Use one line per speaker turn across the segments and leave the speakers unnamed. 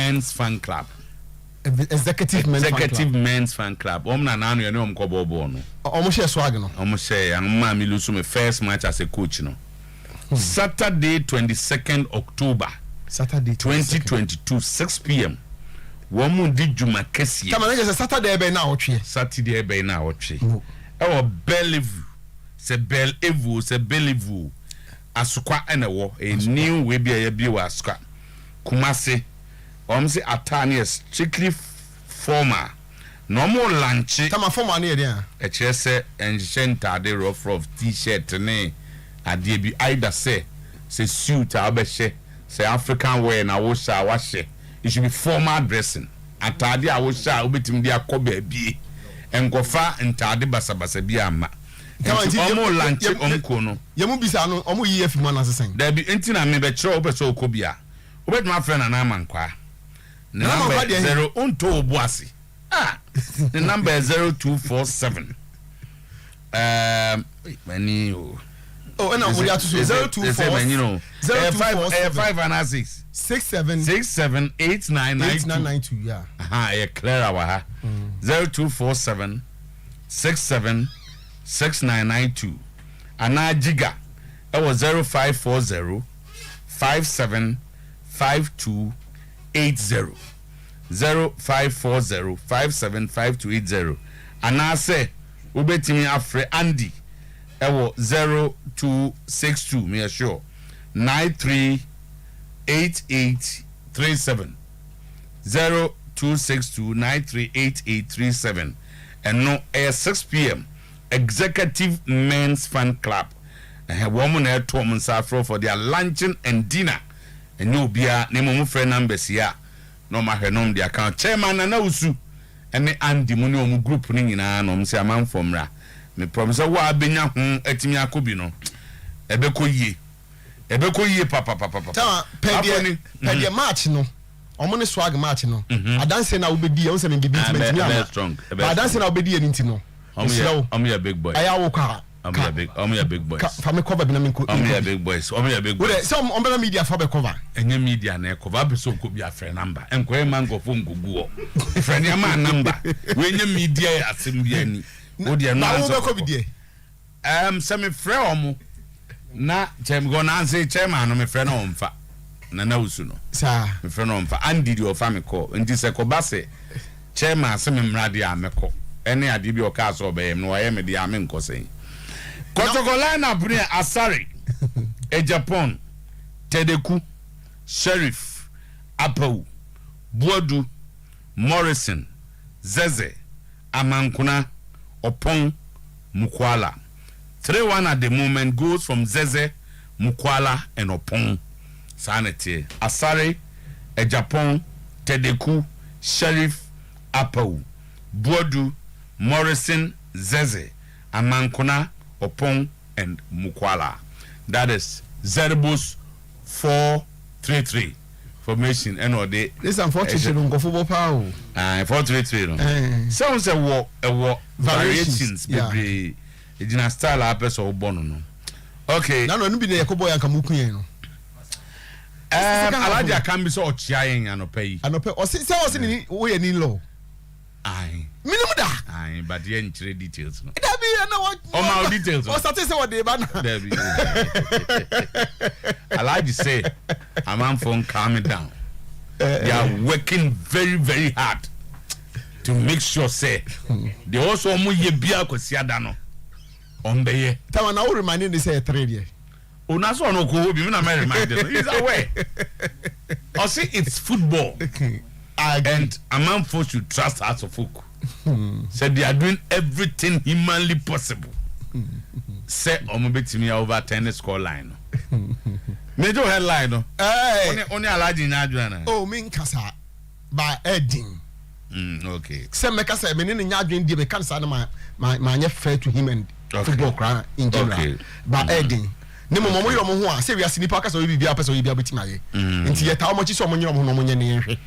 Men's Fan Club.
Executive
Men's Fan Club. Omna nanu ya ni omkobo no.
Omo share swag no.
Omo share yang ma mi lusu me first match as a coach no. Saturday 22nd October.
Saturday
2022 6 p.m. Womu di juma kesi.
Come on, Saturday ebe na otwe.
Saturday ebe na otwe. Ewo Bellevue. Se Bellevue. Asukwa enewo a new way be a bi wa asukwa. Kumase. Omse atani is strictly formal. Normal lunch.
Come on, formal near there.
A chese and de rough t-shirt ne ade bi either say suit abeshe say African wear na wo sha washe. It should be formal dressing. Atade a wo sha obetim dia koba bi. Enkofa ntade basabasa bi ama. Omo lunch omko no.
Yemu bisa no omo yi afima na sesen.
Da bi enti na me be kire obeso okobia. Obetuma friend na amankwa. Number 0 unto obuasi. The number is 0247. Many.
Oh, and I'm 0247.
5 and 6. 67 8992.
Yeah.
Yeah, clear our 0247 67 6992. And now Giga. That was 0540 57 5280. 0540 575280. And I say ubetimi afre Andy ewo 0262 me sure 938837 0262 938837 and no 6 p.m. Executive Men's Fan Club woman at Tom Safro for their luncheon and dinner and no beer name friend numbers here. No matter no the account chairman na usu ene Andy mu ne omu group ni nyina no mse amam fomra me promise wa benya ho atimi akobi no ebeko yie papa
ta pedie match no omo ne swag match no adanse na obedi e won se me gibi intimate ni ama adanse na obedi e nti no
omo ya big boy
aya wo kwa
I'm your big boys.
For me cover bina minko.
I'm your big boys.
Some on media for be cover.
Any media na cover be so could be a friend number. Enko man go phone go. Friend ya man number. When your media asembi ani. Wo dia no answer.
Wo be die.
Semi friend omo. Na chem go na answer chairman no me friend no mfa. Na usu no.
Sir.
Me friend no mfa. And did your family call. Nti se ko ba se chairman se me mrade ameko. Ene ade bi o ka so be no wa ye me dia me nko sen. Kotokolana Brune Asari, Acheampong, Tedeku, Sheriff, Apau, Buodu, Morrison, Zeze, Amankuna, Opong, Mukwala. 3-1 at the moment goes from Zeze, Mukwala, and Opong. Sanity. Asari, Acheampong, Tedeku, Sheriff, Apau, Buodu, Morrison, Zeze, Amankuna, Opong and Mukwala. That is Zerbus 433 formation and all day.
This unfortunately go football power.
433 no. Sounds a war variations be the style apeso bono no. Okay.
Na no bi na yakobo yanka mukunye no.
Alaja can be so chiayen anope.
Anope o se ni wo ye ni law.
Aye.
Minimum da.
Aye, but the entry details no.
That be na what?
Oh my details.
O start say what dey ba na.
There be. Alaji say a man phone calm it down. They are working very very hard to make sure say they also mu ye bia kwasi ada no. On the year.
Tama na o remind me say 3 year.
Una so no ko bi me na me remind him. He's aware. I say it's football. And a man forced to trust us of folk. Said they are doing everything humanly possible. Say omobetimi over tennis score line. Major headline no. Only alaji nyadwana.
Oh min kasa by Edding.
Okay.
Say me kasa me ni nyadwen die me kan sa na ma nye fair to him and football crowd in general. Okay. By Edding. Ne mo mo yo mo ho a say we asini pa kasa we bibia pesa we bibia betima ye. Nti ye ta mo chi so mo nyiro mo no mo nye ne hwe.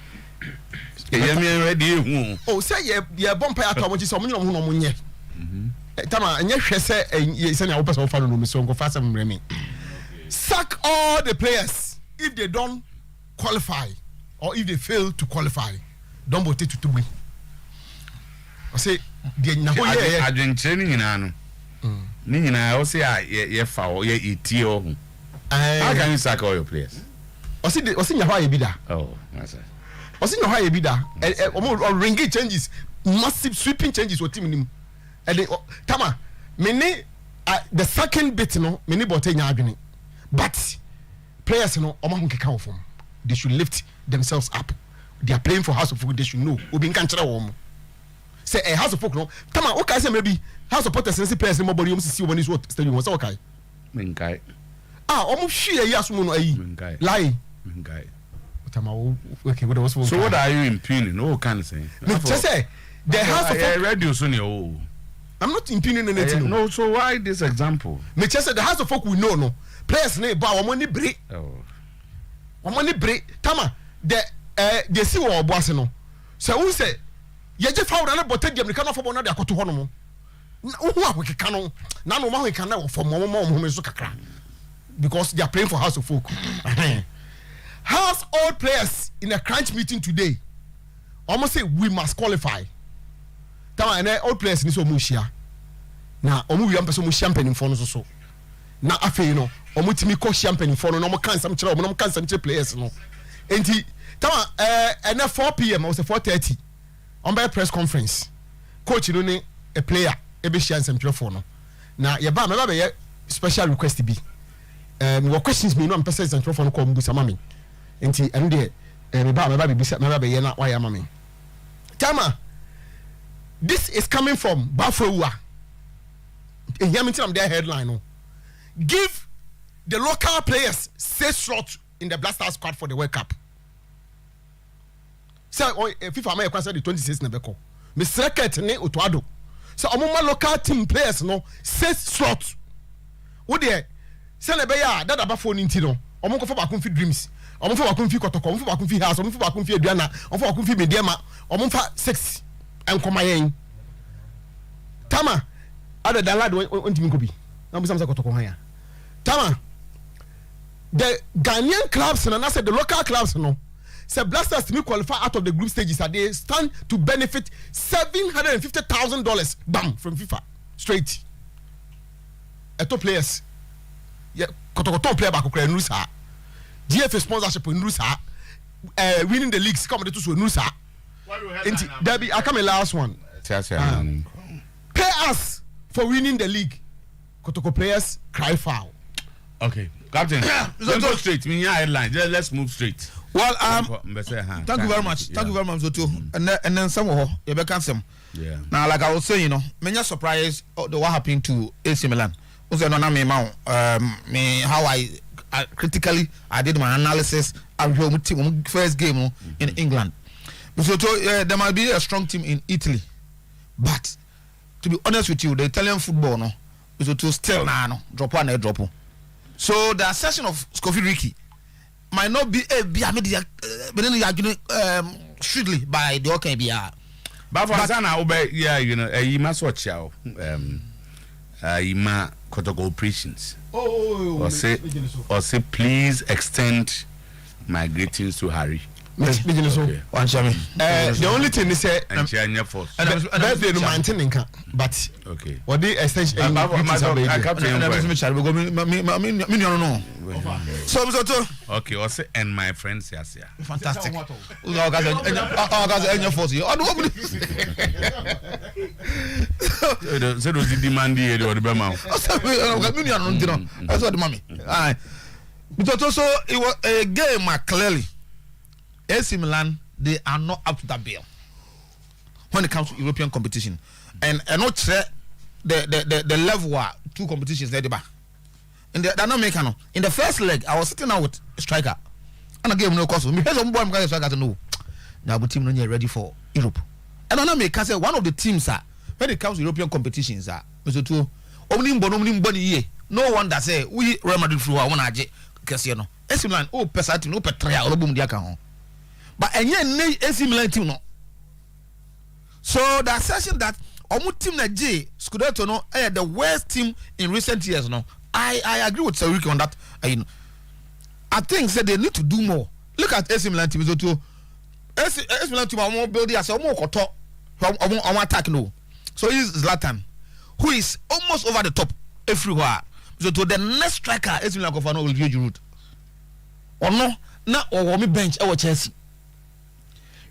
Oh, say ye bompa ya to mo chi so mo nyiro mo no mo nye. Tama nye hwe se ye se na wo pesa wo fa no me so go fa some remi. Sack all the players if they don't qualify or if they fail to qualify, don't vote to win. I say the
adwenkyerɛ ni nyinaa no ni nyinaa o say ye fa o ye etie o hu how can you sack all your players
o say nyaho aye bi da
oh that's it
o say nyaho aye bi da ringi changes massive sweeping changes o team nim and tama me ne the second bit no me ne bote nya adwene but players no o ma ho keka form they should lift themselves up they are playing for House of Folk they should know obi nka nkyere wo mo say a House of Folk no tama o kai say maybe House of Protestants players no body see one is what stadium was okay
menkai
omo hwie yi aso mu no ayi lie
menkai
tama okay what was
so what are you impugning no can say
me say the House of Folk
radio so near oh
I'm not impugning anything
no so why this example
me say the House of Folk we know no players na ba omo ni bre omo ni bre tama they see what oboase no so who say ye je foul na bote dem ni kana football na de akoto ho no mo who are we can na no ma we can na for mo so kakra because they are playing for House of Folk House old players in a crunch meeting today almost say we must qualify tama and old players ni so mo hia na omo wi am person mo champagne for no so na afei no omo timi ko champagne for no mo kan sam kire omo no kan sam kire players no enti tama and 4 p.m. or 4:30 on by press conference coach no ne a player e be share some for no na ye ba me ba be special request bi me questions me no am person some for no ko mbusa mami enti eno de me ba be be na wa ya mami tama this is coming from Bafrowa e hear me am their headline no give the local players 6 slots in the Blaster squad for the World Cup. Say FIFA may kwasa the 26 na beko. Me secret ne Otuo Acheampong. So omoma local team players no 6 slots. Wo de say na be ya dada ba phone nti no. Omo ko fa ba konfi dreams. Omo fa ba konfi kotoko, omo fa ba konfi house, omo fa ba konfi aduana, omo fa ba konfi mediema, omo fa 6 enkoma yen. Tama ada dalad on timi ko bi. Na mo samsa kotoko han ya. Tama the Ghanaian clubs and I said the local clubs no say Blasters to me qualify out of the group stages and they stand to benefit $750,000 bam from FIFA straight. Top players yeah kotokoto player back kra nuru sa GFA sponsorship nuru sa winning the leagues come to so nuru sa enti Derby I come last one pay us for winning the league kotoko players cry foul.
Okay, Captain. Let's go straight. Me headline. Let's move straight.
Well, thank you very much. Thank you very much, Otuo. And then some more. You be cancel.
Yeah.
Now, like I was saying, many surprised what happened to AC Milan. Also, no, me how I critically I did my analysis. I first game in England. So there might be a strong team in Italy, but to be honest with you, the Italian football no, so still drop one drop. So the assertion of Scofield Ricky might not be strictly by the OKBR.
But for Sana obey, yeah, you must watch out. You must operations. Or say, please extend my greetings to Harry.
The only thing is say birthday no maintain but
okay
what the extension
okay also and my friends yes yeah
fantastic
so those demand here the be ma
that's what the mommy but also it was a game clearly AC Milan, they are not up to that bill when it comes to European competition, and not the level are 2 competitions there. And they're not making no. In the first leg, I was sitting out with a striker, and I gave him no cost. Me some boy I'm going to striker to know. Now, the team not ready for Europe, and I know me can say one of the teams when it comes to European competitions Mr. Two, no one that say we Real Madrid through one aje kasi no. AC Milan pesati no petra o bom dia ka ho. But enye AC Milan team no. So the assertion that omu team na J Scudetto no the worst team in recent years no. I agree with Sir Ricky on that. I think that they need to do more. Look at AC Milan team. So AC Milan team are building as a more koto on attack no. So he's Zlatan, who is almost over the top everywhere. So to the next striker, AC Milan Kofano will be Giroud. Or no, na or me bench our Chelsea.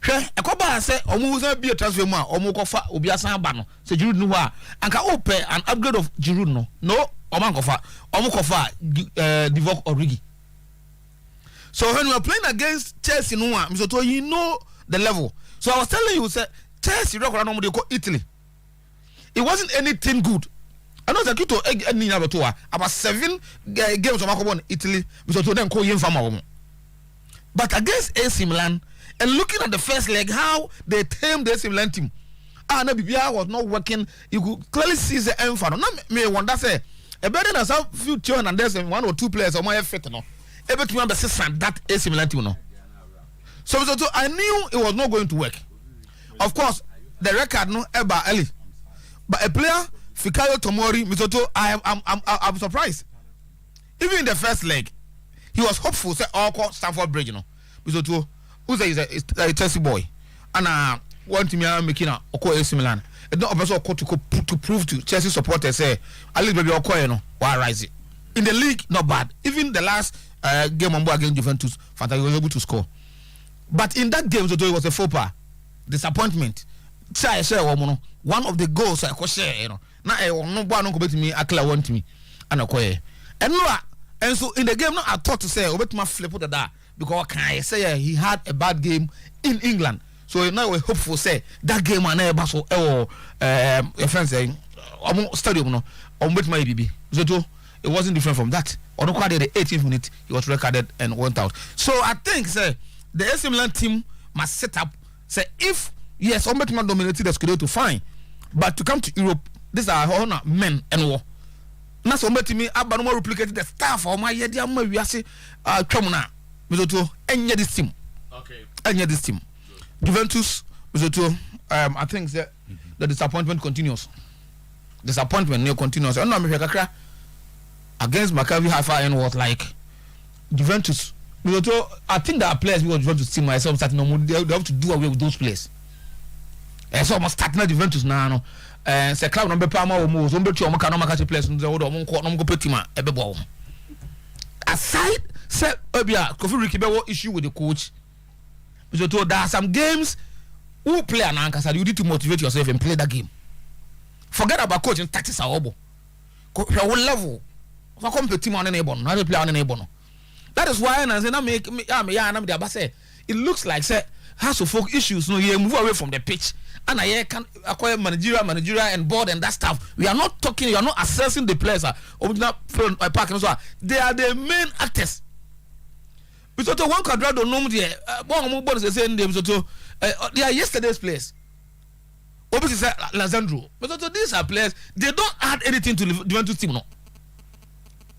Hwɛ ekoba say omo say be a transfer mu a omo kofa obi asan ba no say Giroud no wa anka open an upgrade of Giroud no omo kofa Divock Origi. So when we are playing against Chelsea no one so to you know the level. So I was telling you say Chelsea record no dey call Italy. It wasn't anything good. I know that Kito any about 7 games of Italy so to them call him from. But against AC Milan and looking at the first leg how they tamed the AC Milan team. No BBR was not working. You could clearly see the end for no me wonder say a better than some few children and there's 1 or 2 players on my fit no. Able to understand that AC Milan team no. So I knew it was not going to work. Of course, the record no eba early. But a player Fikayo Tomori Misoto I'm surprised. Even in the first leg, he was hopeful say all call Stamford Bridge no. Misoto who's a Chelsea boy and one team making a Oko AC Milan. It's not a person to prove to Chelsea supporters say at least maybe Oko no why rise it. In the league not bad. Even the last game on board against Juventus, Fanta was able to score. But in that game, it was a faux pas, disappointment. One of the goals I could share, now no one no to me, Akla want me, and and so in the game, now I thought to say, over my flip with that because I say he had a bad game in England. So now we're hopeful say that game and never so your friend saying stadium no with my BB. So it wasn't different from that. On the 18th minute, he was recorded and went out. So I think say the AC Milan team must set up. Say if yes, Sometymer dominated the Scudetto fine, but to come to Europe, these are honor men and war. Now Sometymer Abanoma replicated the staff of my year. We are say Tromuna, Mizoto, and this team.
Okay.
And this team, Juventus, Mizoto. I think that the disappointment continues. Disappointment continues. I know I'm against Maccabi Haifa and was like Juventus. I think there are players because Juventus team myself starting they have to do away with those players. And so I'm starting at Juventus now. And say club number Palma or more. Somebody to Omaka players on the order of Monco Ebebo. Aside, say Kofi Rikibewo issue with the coach. So there are some games who play an anchor, you need to motivate yourself and play that game. Forget about coaching tactics are obo. Your level. That is why it looks like say has to folk issues. No, you move away from the pitch, and I can acquire managerial and board and that stuff. We are not talking. You are not assessing the players. They are the main actors. Because one quadrado no they are yesterday's players. Obviously, Lazandro. But these are players. They don't add anything to the Juventus team. No.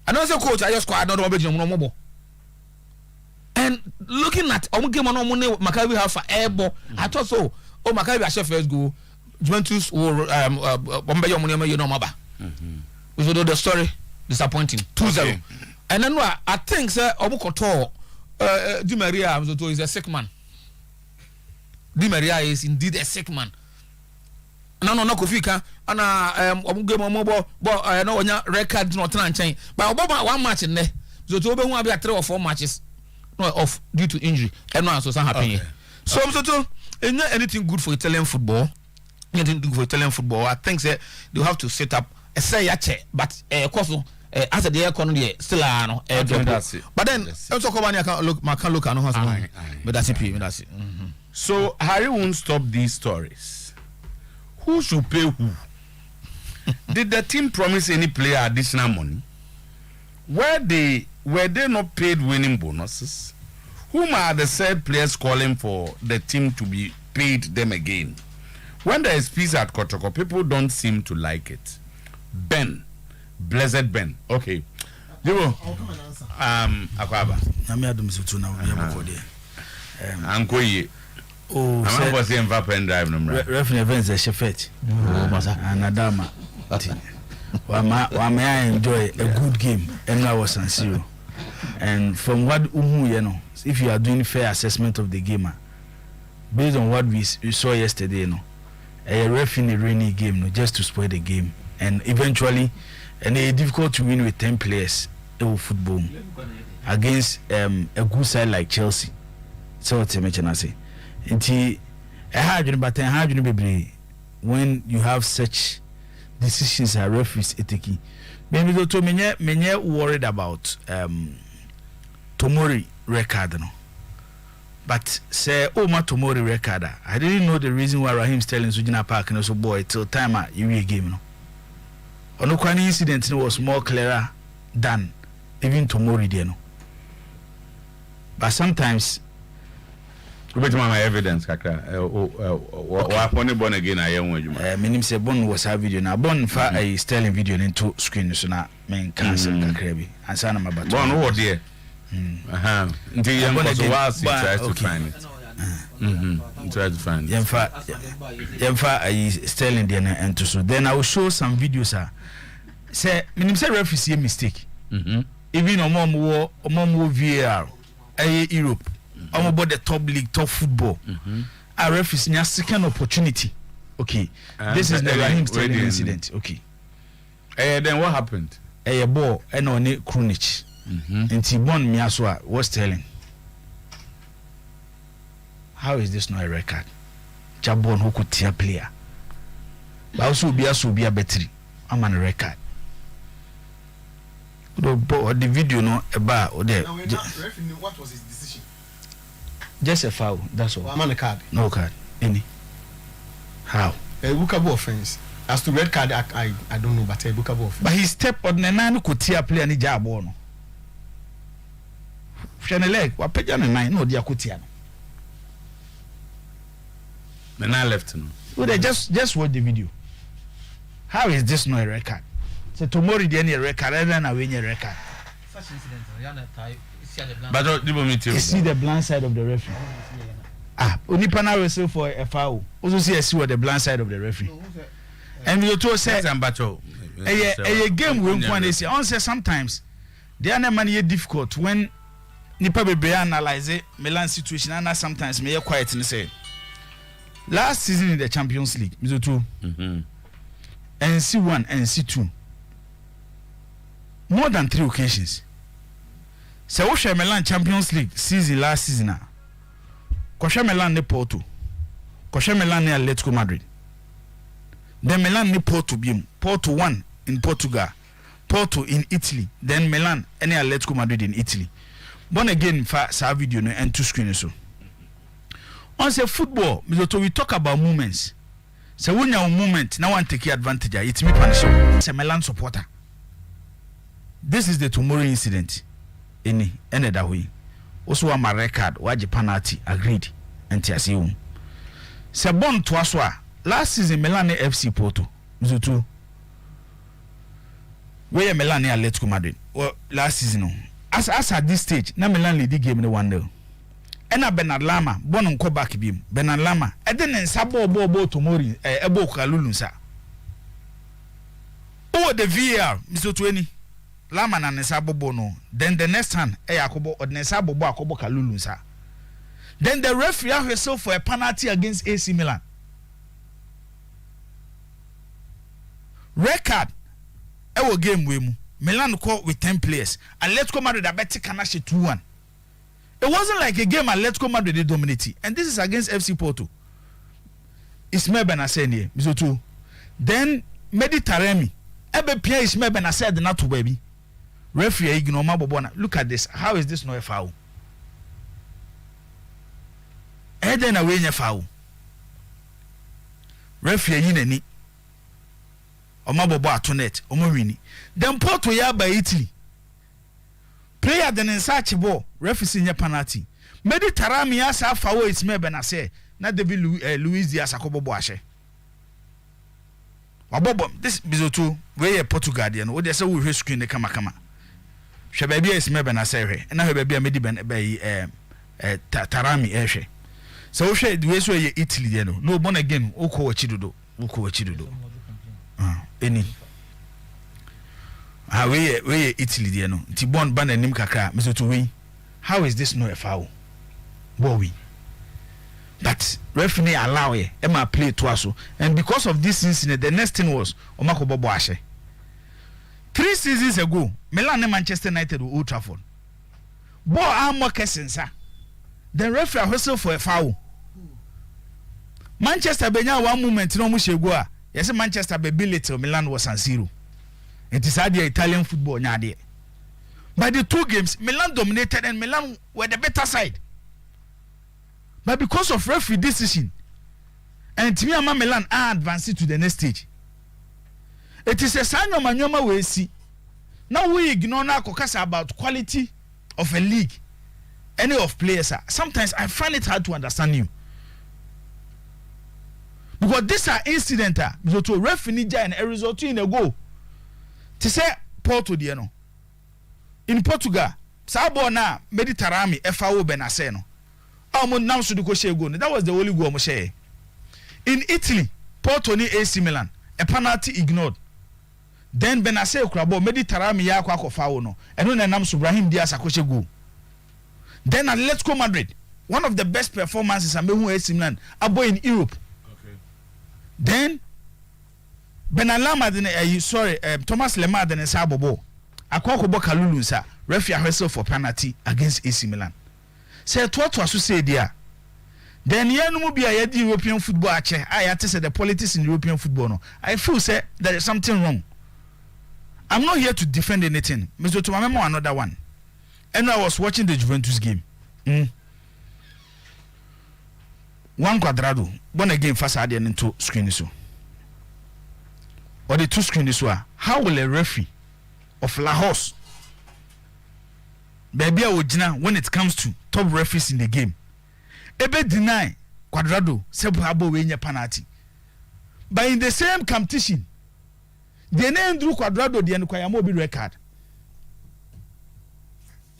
And also coach, I just quite another one. And looking at game on Maccabi have for airball, I thought so. Oh, Maccabi actually first go. Juventus will Bombay Maba. So the story disappointing 2-0. And then I think sir Obukoto Di Maria is a sick man. Di Maria is indeed a sick man. No Kofika and game on mobile but no record not change. But Obama 1 match in there. So to Obi will be 3 or 4 matches off due to injury. And no so happy. So anything good for Italian football. Anything good for Italian football. I think that they have to set up a say but of course as the economy still but then also come on I can look and but that's it.
So Harry won't stop these stories. Who should pay who? Did the team promise any player additional money? Were they not paid winning bonuses? Whom are the said players calling for the team to be paid them again? When there is peace at Kotoko, people don't seem to like it. Ben, blessed Ben. Okay. Jibo. Akwaba. Ankoye.
Oh,
I'm going to say Mbappe drive number.
Referee events a Shefet. And Adama. Why may I enjoy a good game and I was San Siro. And from what you know, if you are doing fair assessment of the game, based on what we saw yesterday, a ref in a rainy game, just to spoil the game, and eventually, and it's difficult to win with 10 players in football against a good side like Chelsea. So what's the mention I say? When you have such decisions as referees taking, maybe go to me worried about Tomori record, but say my Tomori record. I didn't know the reason why Raheem Sterling Sujina Park and also boy till time you real game. Onokwani incident was more clearer than even Tomori there. But sometimes
But my evidence, Kaka. What born again? I am with you.
Meaning, say, Bon was a video now. Bon for a Sterling video into screen, so now, main cancel Kakrabi. And son of my baton.
Bon, what dear? Until you was a while, try to find it. Try to find it. Yemfa, I Sterling there and to so. Then I will show some videos, sir. Say, meaning, say, refugee mistake. Even a mom war VAR, Europe. I'm about the top league, top football. I refuse a second opportunity. Okay, this is the Raheem Sterling incident. Okay, then what happened?
A ball and on it Krunic. And Tibon Miaswa was telling. How is this not a record? Jabon who could tear player. But also be a battery. I'm on a record. The video no about or there.
What was his decision?
Just a foul, that's all.
I'm on a card.
No card. Any. How?
A bookable offense. As to red card, I don't know, but a bookable offense.
But he stepped on the nine could tear play any job on. Shane leg, what pay on a nine, no, dear Kutiano.
Then I left him.
Well, they just watch the video. How is this not a record? So tomorrow, the any record, and then I win a record.
Such incident,
But
you see the blind side of the referee. Only Pana whistle for a foul. Also see what the blind side of the referee. And you told say a game we want say on say sometimes the other man difficult when nipa be analyze Milan situation and sometimes me quiet and say last season in the Champions League Mizoto NC1 and NC2 more than 3 occasions. So we share Milan Champions League season last season. Kosha Milan ne Porto. Kosha Milan ne Atletico Madrid. Then Milan ne Porto bim. Porto 1 in Portugal. Porto in Italy. Then Milan ne Atletico Madrid in Italy. Born again for sa video no and 2 screen so. On say football, we talk about moments. So when your moment now want take advantage, it's me punish you. It's a Milan supporter. This is the tomorrow incident. Any that way. Also, my record, why penalty agreed and Tiasium. Sabon Twaswa, last season Milan FC Porto, Zutu. Where Milan Atletico Madrid, well, last season. As at this stage, na Milan lead the game in the 1-0. Ena Bernard Lama, born on back beam, Bernard Lama, and then Sabo Bobo Tomori, Ebo Kalulunsa. Oh, the VAR, Mr. 20. Lama na Nesabo Bono. Then the next time, Yakobo or Nesabo Boakobo Kalulunsa. Then the referee herself for a penalty against AC Milan. Record. Ewo game we Milan caught with 10 players. Atletico Madrid are better Kanashi 2-1. It wasn't like a game Atletico Madrid they dominated. And this is against FC Porto. Ismail Benaseni, Mizotu. Then Meditaremi. Ebe Pierre Ismail Benaseni not to baby. Referee ignore Mabobona. Look at this. How is this not a foul? Eden away a foul. Referee yineni. Omabobo atonet. Omorini. Then Porto ya by Italy. Player then in such ball. Referee in your penalty. Meditarami asa foul Ismail Benaseni. Not David Luis Diaz Akobo Boashe. Wabobo this bizotu where Portugal there no they say we screen the kama. She baby is mebe na say and na baby amedi ben be tarami ehwe. So we share the way so ye Italy there no born again oko wachidodo. Any we Italy there no. Ti born ban anim kakra bizotu we. How is this no a foul? Boy. but referee allow it Emma play twice. And because of this incident, the next thing was Omako Bobo Ashe. 3 seasons ago, Milan and Manchester United were Old Trafford. Ball arm more sir. The referee whistle for a foul. Manchester Benya one moment no mushegua. Yes, Manchester be little Milan was San Siro. It is the Italian football nyade. By the 2 games, Milan dominated and Milan were the better side. But because of referee decision, and Timiama Milan are advancing to the next stage. It is a sign of Manyoma we see. Now we ignore now about quality of a league, any of players. Sometimes I find it hard to understand you. Because these are incidents to referee and a result in a goal. To say Porto Diano. In Portugal, Sabona Meditarami FAO Benaseno. That was the only goal Moshe. In Italy, Porto ni AC Milan, a penalty ignored. Then Benaseo Krabo Meditarami Yakwa FAO no. And when Nam Subrahim Diaz Akoshe go. Then Atletico Madrid, one of the best performances among AC Milan, abo in Europe. Then Benalama Thomas Lemar then Sabobo. Akwakobo Kalulu sir, referee whistle for penalty against AC Milan. Say what was to say there. Then yenu be a European football ache. I had to say the politics in European football no. I feel say there is something wrong. I'm not here to defend anything. Mr. To remember another one. And I was watching the Juventus game. One quadrado, one again fast adding into screen so. Or the 2 screens so. How will a referee of Lahos baby Ojina when it comes to top referees in the game? Ebe deny quadrado sebuabo wenye penalty. But in the same competition, the name do quadrado the yamobi record.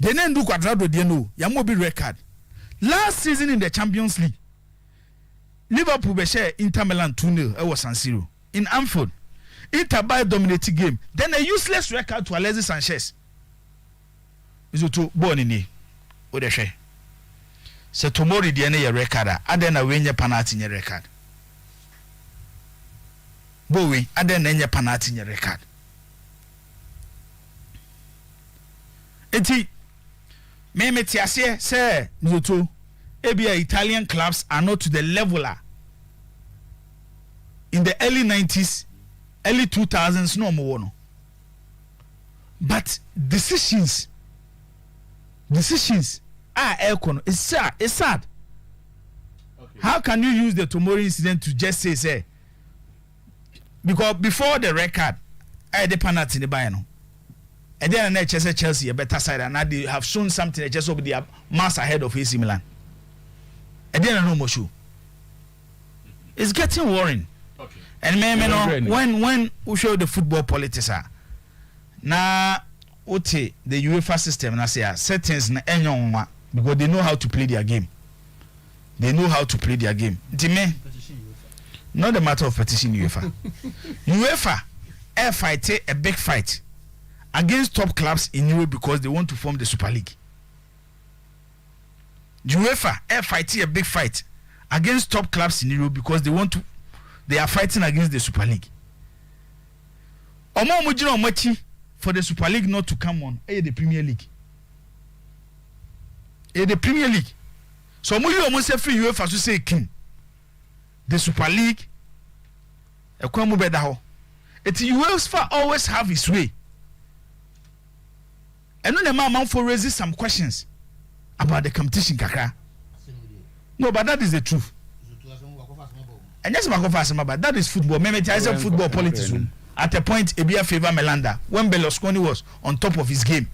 The name do quadrado the yamobi record. Last season in the Champions League, Liverpool be share Inter Milan 2-0 it was San Siro. In Anfield, Inter by dominating game. Then a useless record to Alexis Sanchez. Is to born in the what they say. So tomorrow the end your record. Adena win your penalty in your record. Bowie, adena your penalty in your record. Eti me tiase say Zoto ebia Italian clubs are not to the leveler in the early 90s, early 2000s no more no. But decisions are econo. It's sad. Okay. How can you use the tomorrow incident to just say because before the record I the penalty in the bayano. And then I Chelsea a better side and now they have shown something just over the mass ahead of AC Milan. And then I know more show. It's getting worrying. Okay. And when we show the football politics now the UEFA system na say settings na enyon because they know how to play their game. Not the matter of petition UEFA. UEFA fight a big fight against top clubs in Europe because they want to form the Super League. UEFA fight a big fight against top clubs in Europe because they are fighting against the Super League. Omo mujino machi for the Super League not to come on, the Premier League. The Premier League. So muju almost free UEFA to say king. The Super League. Ekwamu beda ho. UEFA always have his way. And when the man for raises some questions about the competition kakra. No, but that is the truth. And yes, but that is football. Maybe football politics. At a point, Ebia favor Melanda when Berlusconi was on top of his game.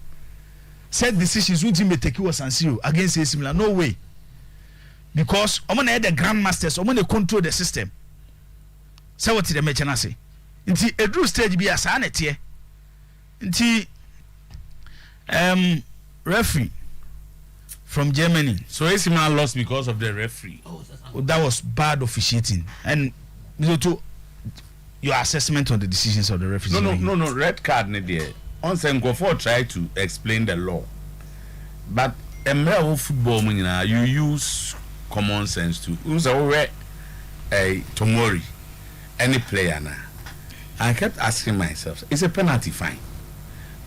Said decisions wouldn't take you San Siro against AC Milan. No way. Because I'm gonna the grandmasters, I'm gonna control the system. So what did the match say? Until a drew stage be a sanity. Until referee from Germany.
So AC Milan lost because of the referee.
That was bad officiating. And your assessment on the decisions of the referees.
No, red card there. On Senkofo try to explain the law. But football you use common sense too. Who's a Tomori, any player now? I kept asking myself, it's a penalty fine.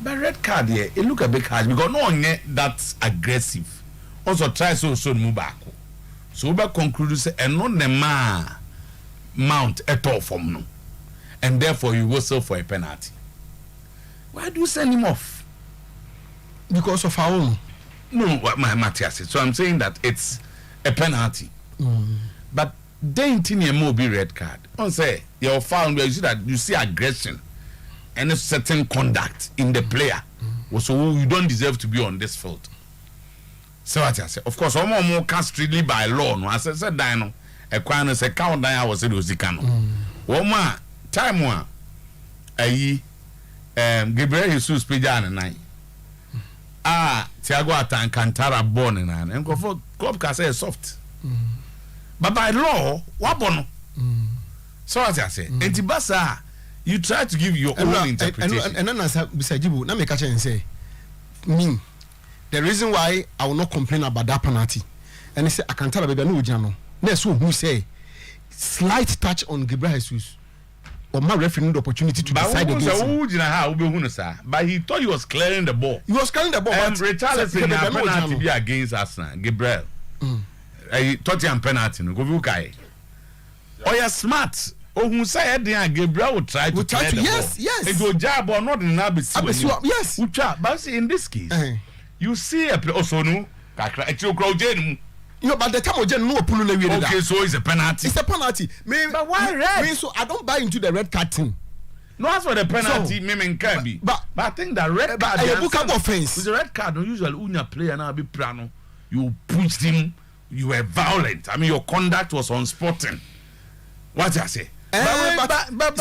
But red card here, it look a bit harsh because no one that's aggressive. Also try so move back. So we conclude say and not the mount at all from no. And therefore you whistle for a penalty. Why do you send him off?
Because of our own.
No, my Matthias. So I'm saying that it's a penalty. But then it will be red card. On say you're found where you see that you see aggression and a certain conduct in the player. So you don't deserve to be on this field. So what I say, of course, one more can strictly by law. No, I said Dino. A crown say count down. I was said was the canon. One more time one. Gabriel Jesus Pijana nine. Thiago Alcantara born in and go for club can say soft. But by law, what bono? So what I say, Entibasa, you try to give your own interpretation.
And then I said, beside you, now make a change and say, me, the reason why I will not complain about that penalty, and they say, I can tell a baby, no, Jano. That's who say, slight touch on Gabriel Jesus. Or my referee the opportunity to decide against him.
But he thought he was clearing the ball.
He was clearing the ball.
And Richarlison had penalty be against Arsenal. Gabriel. He thought he had penalty. Go look at it. Oh, you're smart. Oh, who said Gabriel would try to clear the ball.
Yes.
It will jab or not in Abyss.
Yes.
But see, in this case, you see a play. Also, no.
You know, but the time of no pulling
okay, so it's a penalty.
It's a penalty.
But why red?
So I don't buy into the red card thing.
No, as for the penalty, so, can be. But I think the red card.
A book up offense.
With the red card, usually when you play and be prano, you pushed him. You were violent. I mean, your conduct was unsporting. What I say? But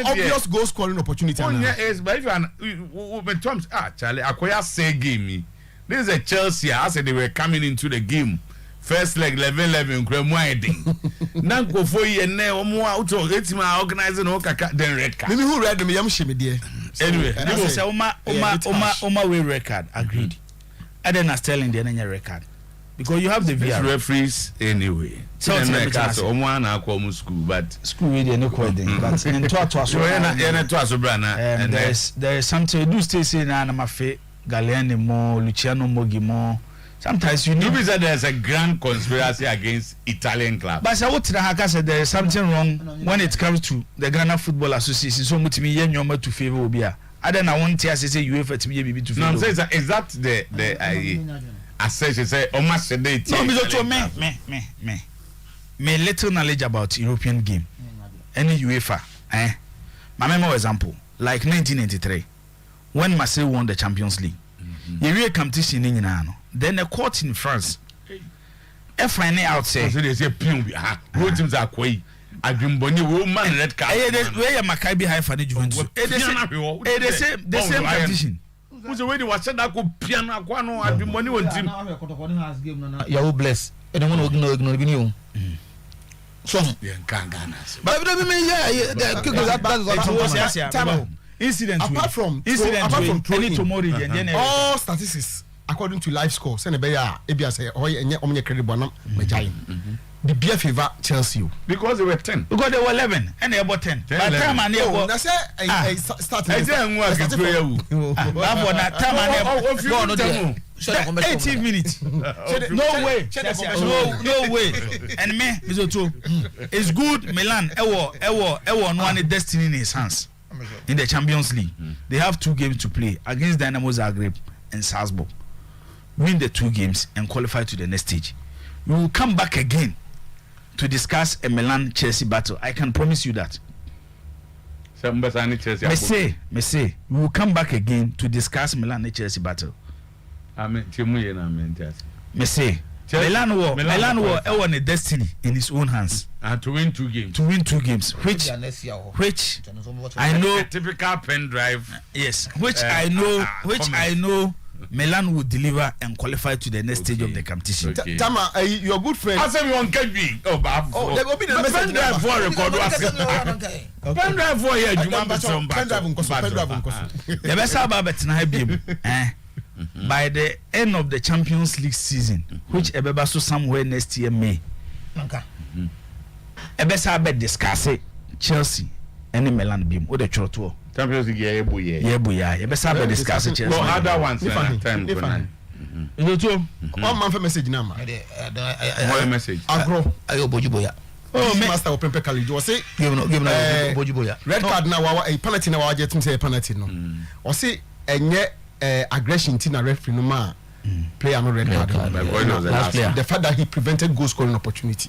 obvious goal scoring opportunity.
Yes, but if Charlie, Akoya say game me. This is a Chelsea. I said they were coming into the game. First leg 11-11 Gremwiding. Now go for you and now more out of it. My organizing then red card.
Maybe who read them? Yamshimi dear.
Anyway,
you say Oma way record agreed. I didn't telling the any record because you have the VR
referees anyway.
So
Oma na kwa school, but
school really no coding. But in there is something do stay saying na my fe Galeani mo Luciano Mogi mo. Sometimes you need
that there's a grand conspiracy against Italian club.
But I would say there is something wrong when it comes to the Ghana Football Association. So much me yen to favor Obia. I don't know want to say UEFA to be to favor.
No, is that the assertion say almost today?
No, me little knowledge about European game. Any UEFA. My memory example, like 1993, when Marseille won the Champions League. You real competition in Nano. Then a court in France. FNA out say.
So they say pin be ha. Both teams are quay. Agrimboni woman red card.
Where Makai behind for the Juventus. They say the same competition.
Who's the way they was said that go piano aquano Agrimboni one team.
You bless. And I want to ignore you. So
yeah, Ghana.
But that
incident apart from
any tomorrow
all statistics according to live score send ebia say onye credible na majai the beer favor Chelsea
because they were 10
because they were 11 and they were 10 by time and they were
that's a starting
I say work
that time and 18 minutes no way and me Mizoto it's good Milan ewo no one destiny in his hands in the Champions League. They have 2 games to play against Dynamo Zagreb and Salzburg. Win the 2 games and qualify to the next stage. We will come back again to discuss a Milan-Chelsea battle. I can promise you that. Me say, we will come back again to discuss Milan-Chelsea battle. Me say, Milan won a destiny in his own hands.
And to win 2 games.
Which I know
a typical pen drive.
Yes, which I know Milan will deliver and qualify to the next stage of the competition.
Tama, your good friend.
I said we won't get big. Oh,
there will be the message
drive for record. Pen drive for here. You want
pen drive.
The best about it now be by the end of the Champions League season, which ebeba so somewhere next year May.
Okay.
Ebesa be discuss Chelsea any Milan beam o the chorto.
Champions League yeah buye.
Yeah buya. Ebesa be discuss Chelsea.
No other ones
time
go na.
Ndoto.
One man for message now, man.
What message?
Agro.
Ayo bojuboya.
Oh, master of Pempe Kali. You say
Give no bojuboya.
red card now. A penalty now. I get him say a penalty no. Or say enye aggression tina referee no man. Player no red card. The fact that he prevented goal scoring opportunity.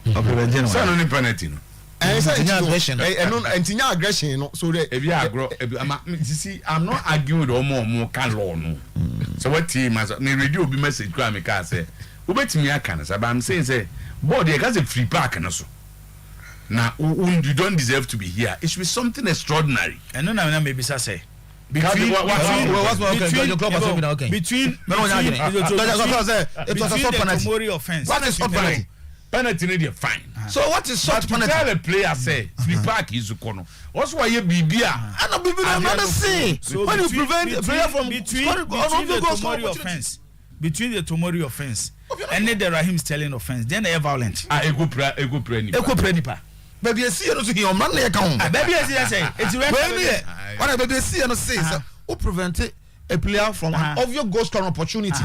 So
no penalty no.
Aggression. Aggression. No. So
see, I'm not arguing with more can law no. So what team as me radio be message go me can say. Ubetimi aka na but I'm saying say board you got a free park na so. Now you don't deserve to be here. It should be something extraordinary.
And no maybe say
Between
it was a short penalty.
Offense.
What is short penalty?
Penalty need fine.
So what is short penalty?
Tell a player say free park is kono. What's why you be here?
I don't believe I'm not saying. When you prevent a player from
between the Tomori offense and then the Raheem Sterling offense, then they are violent.
Ego pre nipa.
Baby, I see you to your man like
baby, I say it's
referee. What I baby see and say who prevented a player from an obvious goal scoring opportunity.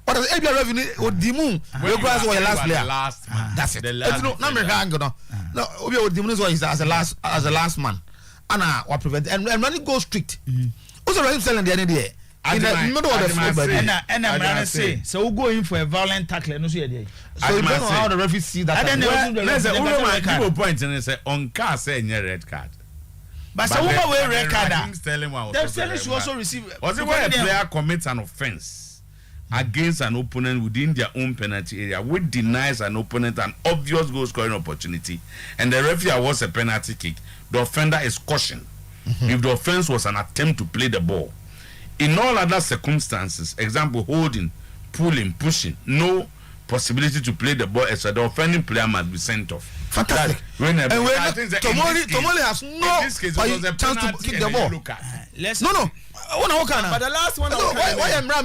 What is ABR revenue or Dimu? We go as your last player. That's it. It's no number hang no. No, Obio Dimu is as a last man. Anna what prevent and when it goes strict. Also Raheem Sterling the other day. In the middle of the field,
and I'm say so we'll go in for a violent tackle. No, so you don't
know how the referee see that.
There's a point and say on car say red card.
But some woman wear red card.
The
Sterling should also receive.
Was it where a player commits an offense against an opponent within their own penalty area, which denies an opponent an obvious goal scoring opportunity, and the referee awards a penalty kick? The offender is cautioned if the offense was an attempt to play the ball. In all other circumstances, example holding, pulling, pushing, no possibility to play the ball, so the offending player must be sent off.
Fantastic. Tomori has no chance to kick the ball. No.
But the last one,
why am I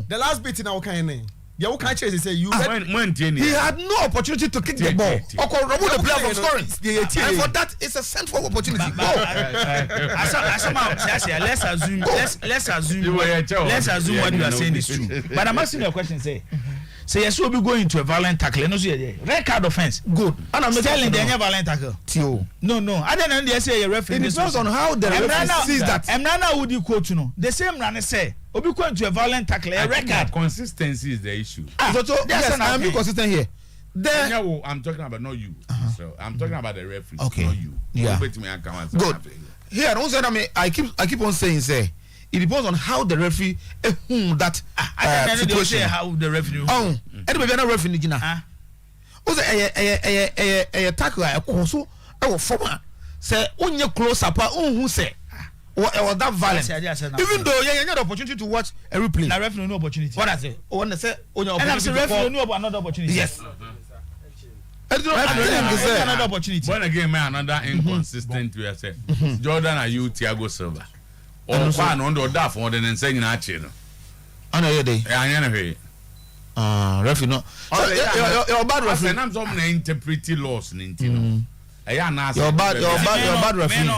the last bit in our kind. Yeah, what can't say you?
He had no opportunity to kick the ball or remove the player from scoring. And for that, it's a central opportunity.
Let's assume what you are saying is true. But I'm asking you a question. Say yes, we'll be going to a violent tackle. No, red card offense. Good. And I'm telling them a violent tackle. No. I didn't say a referee.
It depends on how the referee sees that.
And now would you quote the same runner say? We'll be going to a violent tackle. A record.
Consistency is the issue.
Yes, I'm being consistent here.
I'm talking about not you. So I'm talking about the referee,
okay.
Not you.
Yeah. Good. Here, don't say that. I keep on saying say it depends on how the referee that
situation. How the referee.
Anybody not referee Gina. Also, a tackle a course or former say only close up who say. Or that violence. Even though you had the opportunity to watch a replay.
The referee no opportunity.
What I say? When I say
and I'm saying referee no another opportunity.
Yes.
Another opportunity.
When again, man, another inconsistent way I say. Jordan, are you Thiago Silva? Or one on the daff more than saying that channel.
I know your day. Referee no. Your bad referee.
I'm some interpreting laws in Intino.
Your bad referee.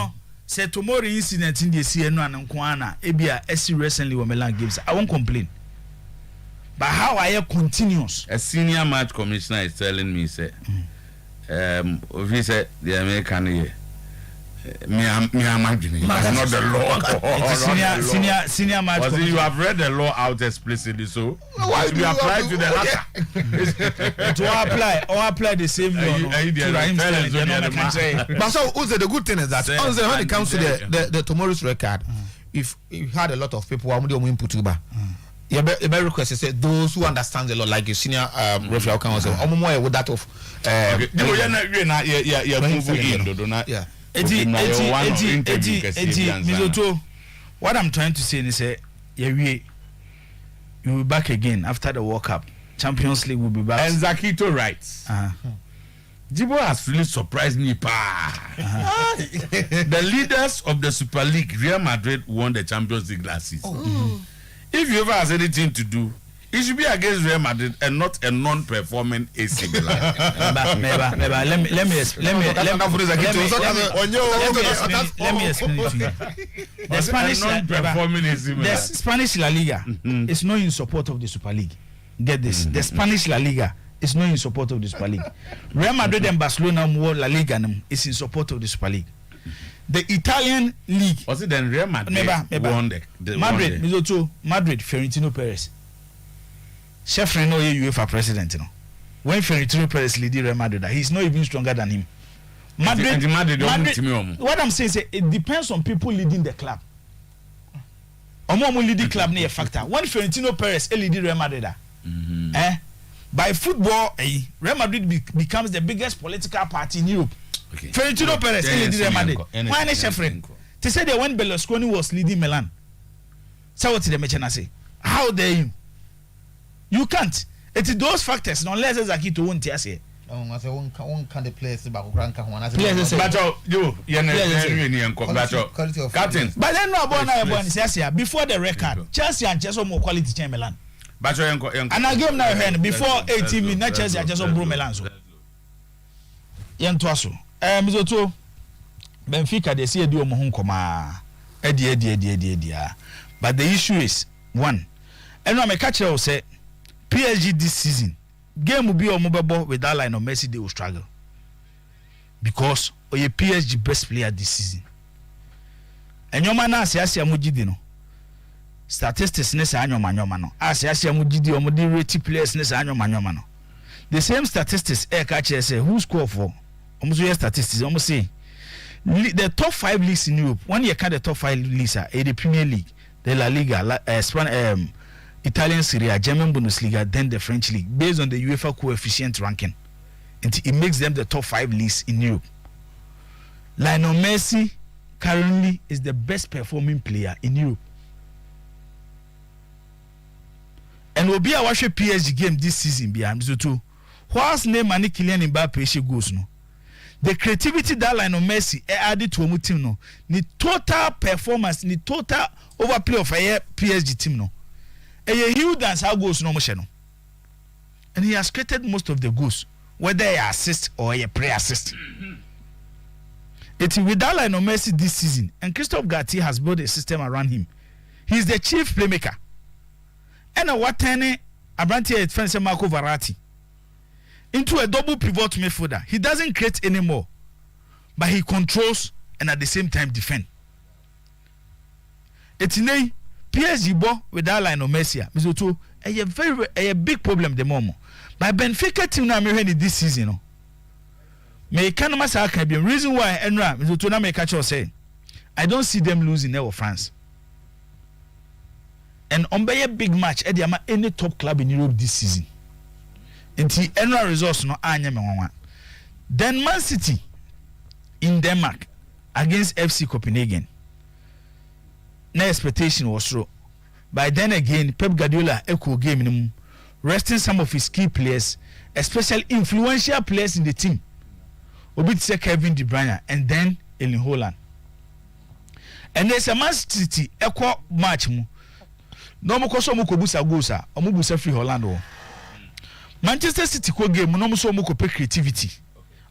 Say tomorrow incident in the CNO and Kwana, Ebia, SC recently when Milan gives. I won't complain. But how I hear continuous.
A senior match commissioner is telling me, say, he said the American here. Me imagining not the law.
Senior match commissioner.
You have read the law out explicitly, so
why do you apply
to the latter?
To apply the same law.
But so also the good thing is that when it comes to the tomorrow's record, if you had a lot of people who are input to your request is those who understand the law, like your senior referee can also with that of
what I'm trying to say is you will be back again after the World Cup. Champions League will be back.
And Zakito writes, Jibo has really surprised me. The leaders of the Super League, Real Madrid, won the Champions League last season. if you ever has anything to do, it should be against Real Madrid and not a non-performing AC Milan.
Let me explain it to you. The Spanish La Liga is not in support of the Super League. Get this. The Spanish La Liga is not in support of the Super League. Real Madrid and Barcelona won La Liga is in support of the Super League. The Italian league.
Was it then Real Madrid won the
Madrid, Florentino Perez. Chef Reno UEFA president, you know. When Florentino Perez lead Real Madrid, he's not even stronger than him. Madrid, what I'm saying is it depends on people leading the club. Omo leading club near factor. When Florentino Perez lead Real Madrid, by football, Real Madrid becomes the biggest political party in Europe. Okay. Florentino Perez lead Real Madrid. Why not Chef Reno? They said that when Berlusconi was leading Milan. So what did the mechanic say? How dare you? You can't. It is those factors, unless there's a key to one TSA.
I say one can the place about Granca one.
Captain.
But then no one before the record, Chelsea and Chelsea more quality chain Milan. And I give now hand before 18 minutes Chelsea and Chelsea bro Milan so. Yen Twaso. Mizoto Benfica they see do mo ho nkoma. Edi. But the issue is one. And I catch you say PSG this season, game will be on with that line of Messi, they will struggle. Because Oye PSG best player this season. And your man as Asia Mujidino. Statistics nessa anyo mano. As Asia Mujidi or Mudi rate players nessa anyo mano. The same statistics catch say who score for almost statistics almost say the top 5 leagues in Europe. When you count the top 5 leagues are the Premier League, the La Liga, Italian Serie A, German Bundesliga, then the French League, based on the UEFA coefficient ranking. It makes them the top 5 leagues in Europe. Lionel Messi currently is the best performing player in Europe. And will be a watch PSG game this season behind so too. Whilst name and Kylian Mbappe goes no. The creativity that Lionel Messi added to a team no. The total performance, the total overplay of a PSG team no. A huge dance how goes no motion. And he has created most of the goals, whether a assist or a pre-assist. It's without Lionel Messi this season, and Christophe Galtier has built a system around him. He's the chief playmaker. And a Watane Abranti defense Marco Verratti into a double pivot midfielder. He doesn't create anymore, but he controls and at the same time defend. It's in PSG ball with that line of Messi. Mizoto a big problem the moment. But Benfica team na me this season no. Me can can be reason why Enra Mizoto na me catch us say I don't see them losing there France. And on a big match at any top club in Europe this season. Until Enra results no anya me one. Then Man City in Denmark against FC Copenhagen. No expectation was low. By then again, Pep Guardiola echo game resting some of his key players, especially influential players in the team. Obi say Kevin De Bruyne and then Erling Haaland. And there's a Man City echo match mu. No mo koso mo ko busa gosa, o mo busa free Haaland. Manchester City ko game no mo so mo ko creativity.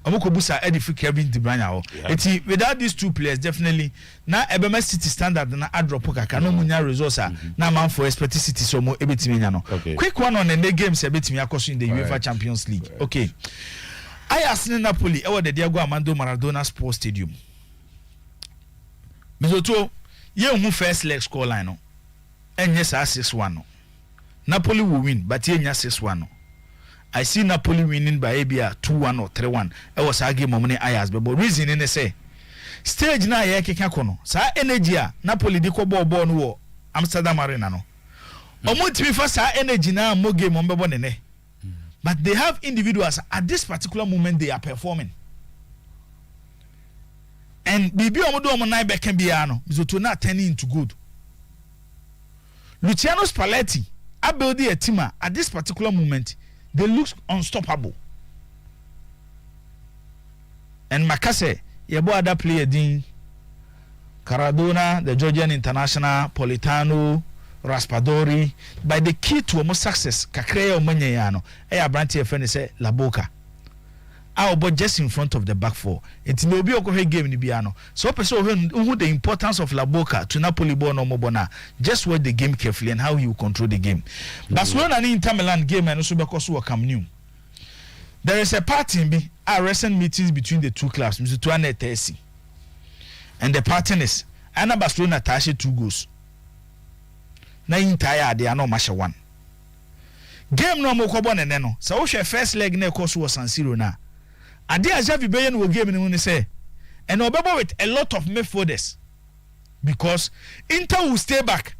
Amukobusa edify Kevin De Bruyne. Eti without these two players definitely na Ebema City standard na adrop kaka no munya results na man for expect City so mo ebetimi nya no. Quick one on the games ebetimi akoso in the UEFA Champions League. Okay. Ajax Napoli e wo the Diego Armando Maradona Sports Stadium. Mizoto ye hu first leg score line no. Enye sa 6-1 no. Napoli will win but ye nya 6-1 no. I see Napoli winning by ABA 2-1 or 3-1. I was arguing mommy Ajax, but reason in the say stage na ye keka kono. Sa energy Napoli di ko ball no Amsterdam Arena no. Omo for sa energy na mo game mo bebo nene. But they have individuals at this particular moment they are performing. And bibi omo do omo nine back can be ano. Mizoto na turning into good. Luciano Spalletti building a team at this particular moment. They look unstoppable. And Makase, yebo other player din Caradona, the Georgian international, Politano, Raspadori, by the key to almost success, Kakrea Manyano, Branti friend say La Boca. Our but just in front of the back four. It's no be a game in Biano. So person who the importance of La Boca to Napoli Bono Mobona, just watch the game carefully and how he will control the game. Barcelona and Inter Milan game and also because we come new. There is a party in recent meetings between the two clubs, Mr. Tuane Tesi. And the pattern is Anna Barcelona Tashi 2 goals. Na entire they are no match one. Game no more kobo ne no. So we first leg na course was San Siro na. Ade Xavi Bayern will game ni say. And obebo with a lot of midfielders. Because Inter will stay back.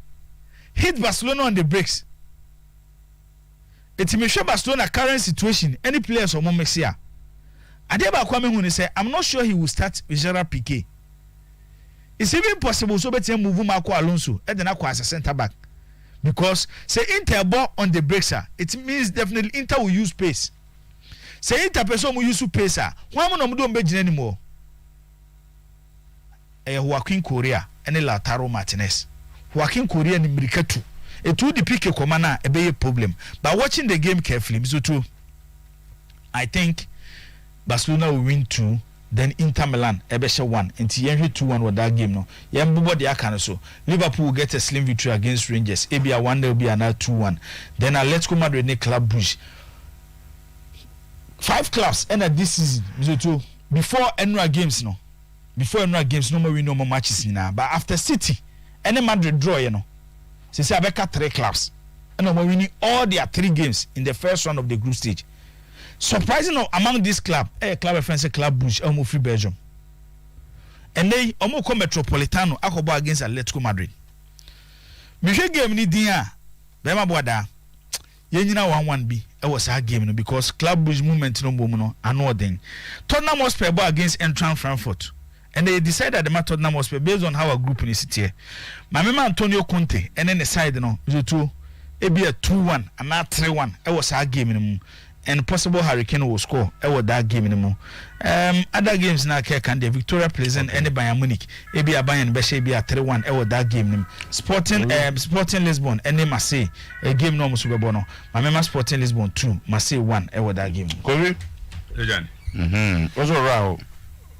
Hit Barcelona on the brakes. It may show Barcelona current situation. Any players or moments here. Ade ba kwame hu ni say I'm not sure he will start with Gerard Piqué. It's even possible so better move Marco Alonso and then as a centre back. Because say Inter ball on the brakes, it means definitely Inter will use pace. Say Inter person will use pace. Why am I not doing better anymore? Joaquin Korea and Lautaro Martinez. Joaquin Korea and Briketu. It would pick a commander a big problem. But watching the game carefully, Mr. Two, I think Barcelona will win 2. Then Inter Milan ebesha 1 until you 2-1 with that game no yambo the akana so Liverpool will get a slim victory against Rangers ebi a 1 there will be another 2-1 then Atletico Madrid ne Club Brugge 5 clubs end this season so before Enra games no more win no more matches now but after City and Madrid draw you know say abeka 3 clubs and no more winning all their 3 games in the first round of the group stage. Surprising among this club, club reference Club Brugge, almost free Belgium. And they almost come Metropolitano, Akoba against Atletico Madrid. Michel game ni dia, Bema Boada, Yenina 1-1B. It was a game because Club Brugge movement no more, another thing. Tottenham Hotspur against Eintracht Frankfurt. And they decided that the matter Tottenham Hotspur based on how a group in the city. My member Antonio Conte, and then the side, it be a 2-1, and not 3-1. It was a game. And possible Hurricane will score. That game anymore. Other games now can the Victoria Pleasant and the Bayern Munich. Ebi a Bayern Beshe be a 3-1. That game. Sporting Lisbon and Marseille. A game no Super Bono. My member Sporting Lisbon 2, Marseille 1. That game.
Kobe. What's all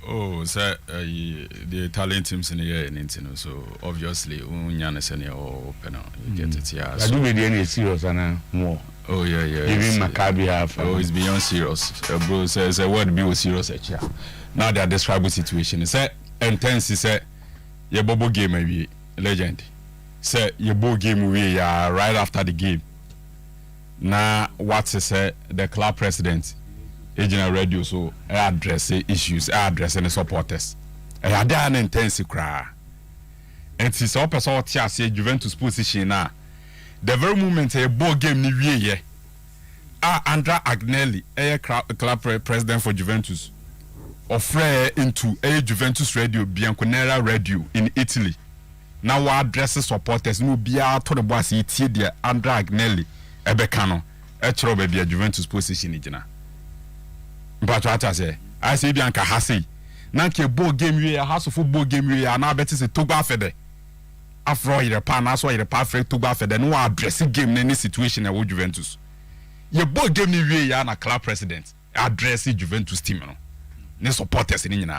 Oh, sir, the Italian teams in the year in Intino, so obviously, Unyana Senior or Penal, you get it here.
I do really any serious and more.
Oh, yeah.
Even Maccabi have.
Oh, it's beyond serious. Bro says a word be serious actually. Now they are describing situation. Say intense. Say your bobo game maybe legend. Say your bobo game we are right after the game. Now what's say the club president. Agent radio so address issues, addressing the supporters. I had an intense cry. And since all person say Juventus position now, the very moment a ball game ni wie Andrea Agnelli, a club president for Juventus, offer into a Juventus radio, Bianconera radio in Italy. Now what addresses supporters no be out to the boss there Andrea Agnelli, a becano, a trouble be a Juventus position in. But what I say Bianca Hasi. Nanke ball game we a house of football game we are now better say Toba Fede. After all, your pan, that's why your perfect Toba Fede. No addressing game in any situation at Juventus. Your ball game we are a club president addressing Juventus team. No supporters in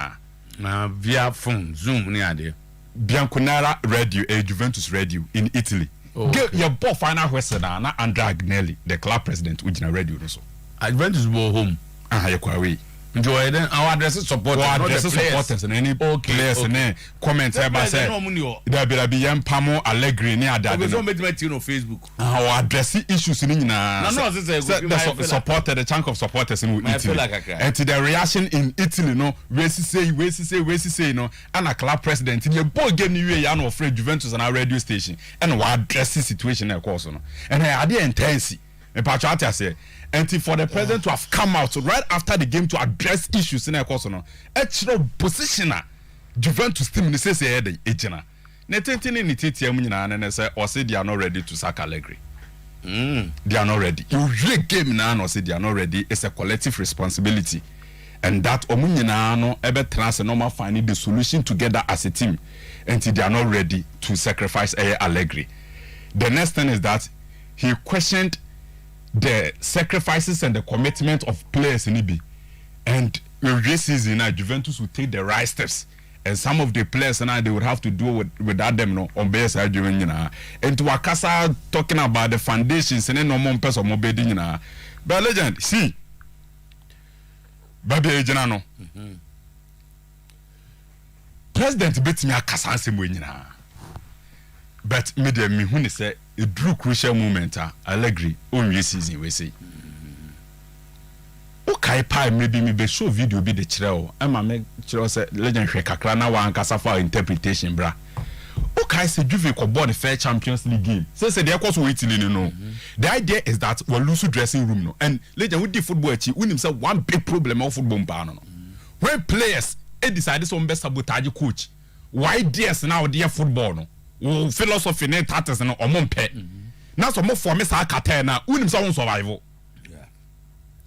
via phone, Zoom near there.
Bianconera radio, a Juventus radio in Italy. Get your ball final question now, Andrea Agnelli, the club president, which is a radio also.
Juventus go home.
Away.
Enjoy then our address supporters,
supporters and any players and comments about say there be young Pamo Allegri near that.
Don't make me on Facebook.
Our address issues in the supporter, the chunk of supporters in Italy. And to the reaction in Italy, no, we say, no, and a club president in your ball game you are afraid Juventus and our radio station and our addressing situation of course no. And I had the intensity. And Patricia say and for the president to have come out right after the game to address issues in a course no extra positioner Juventus team ni say the ejina na tentini ni titia mu nyina na say or say they are not ready to sack Allegri. They are not ready. You really game na no say they are not ready. It's a collective responsibility and that omu nyina no ebe trans normal finding the solution together as a team until they are not ready to sacrifice Allegri. The next thing is that he questioned the sacrifices and the commitment of players in EB. And this season, Juventus would take the right steps. And some of the players now they would have to do without them no on base arguing, you know. And to Akasa talking about the foundations and then no more person more bedding, you know. But legend, see, Baby Ejanano. President beats me Akasa Simwin, you know. But me when they say a true crucial moment, Allegri, only season we say. Okay, pie maybe me be show video be the chiro. I'ma make chiro say legend hwe kakra na wan kasa for interpretation bra. Okay, say Juve ko board the fair Champions League game. Say they course waiting no. The idea is that we lose dressing room no. And legend with the football chi win himself one big problem of football pa no. When players decide some best sabotage coach. Why DS now their football no. Philosophy ne tatters no omon pe. Na so mo form say akata na win himself on survival.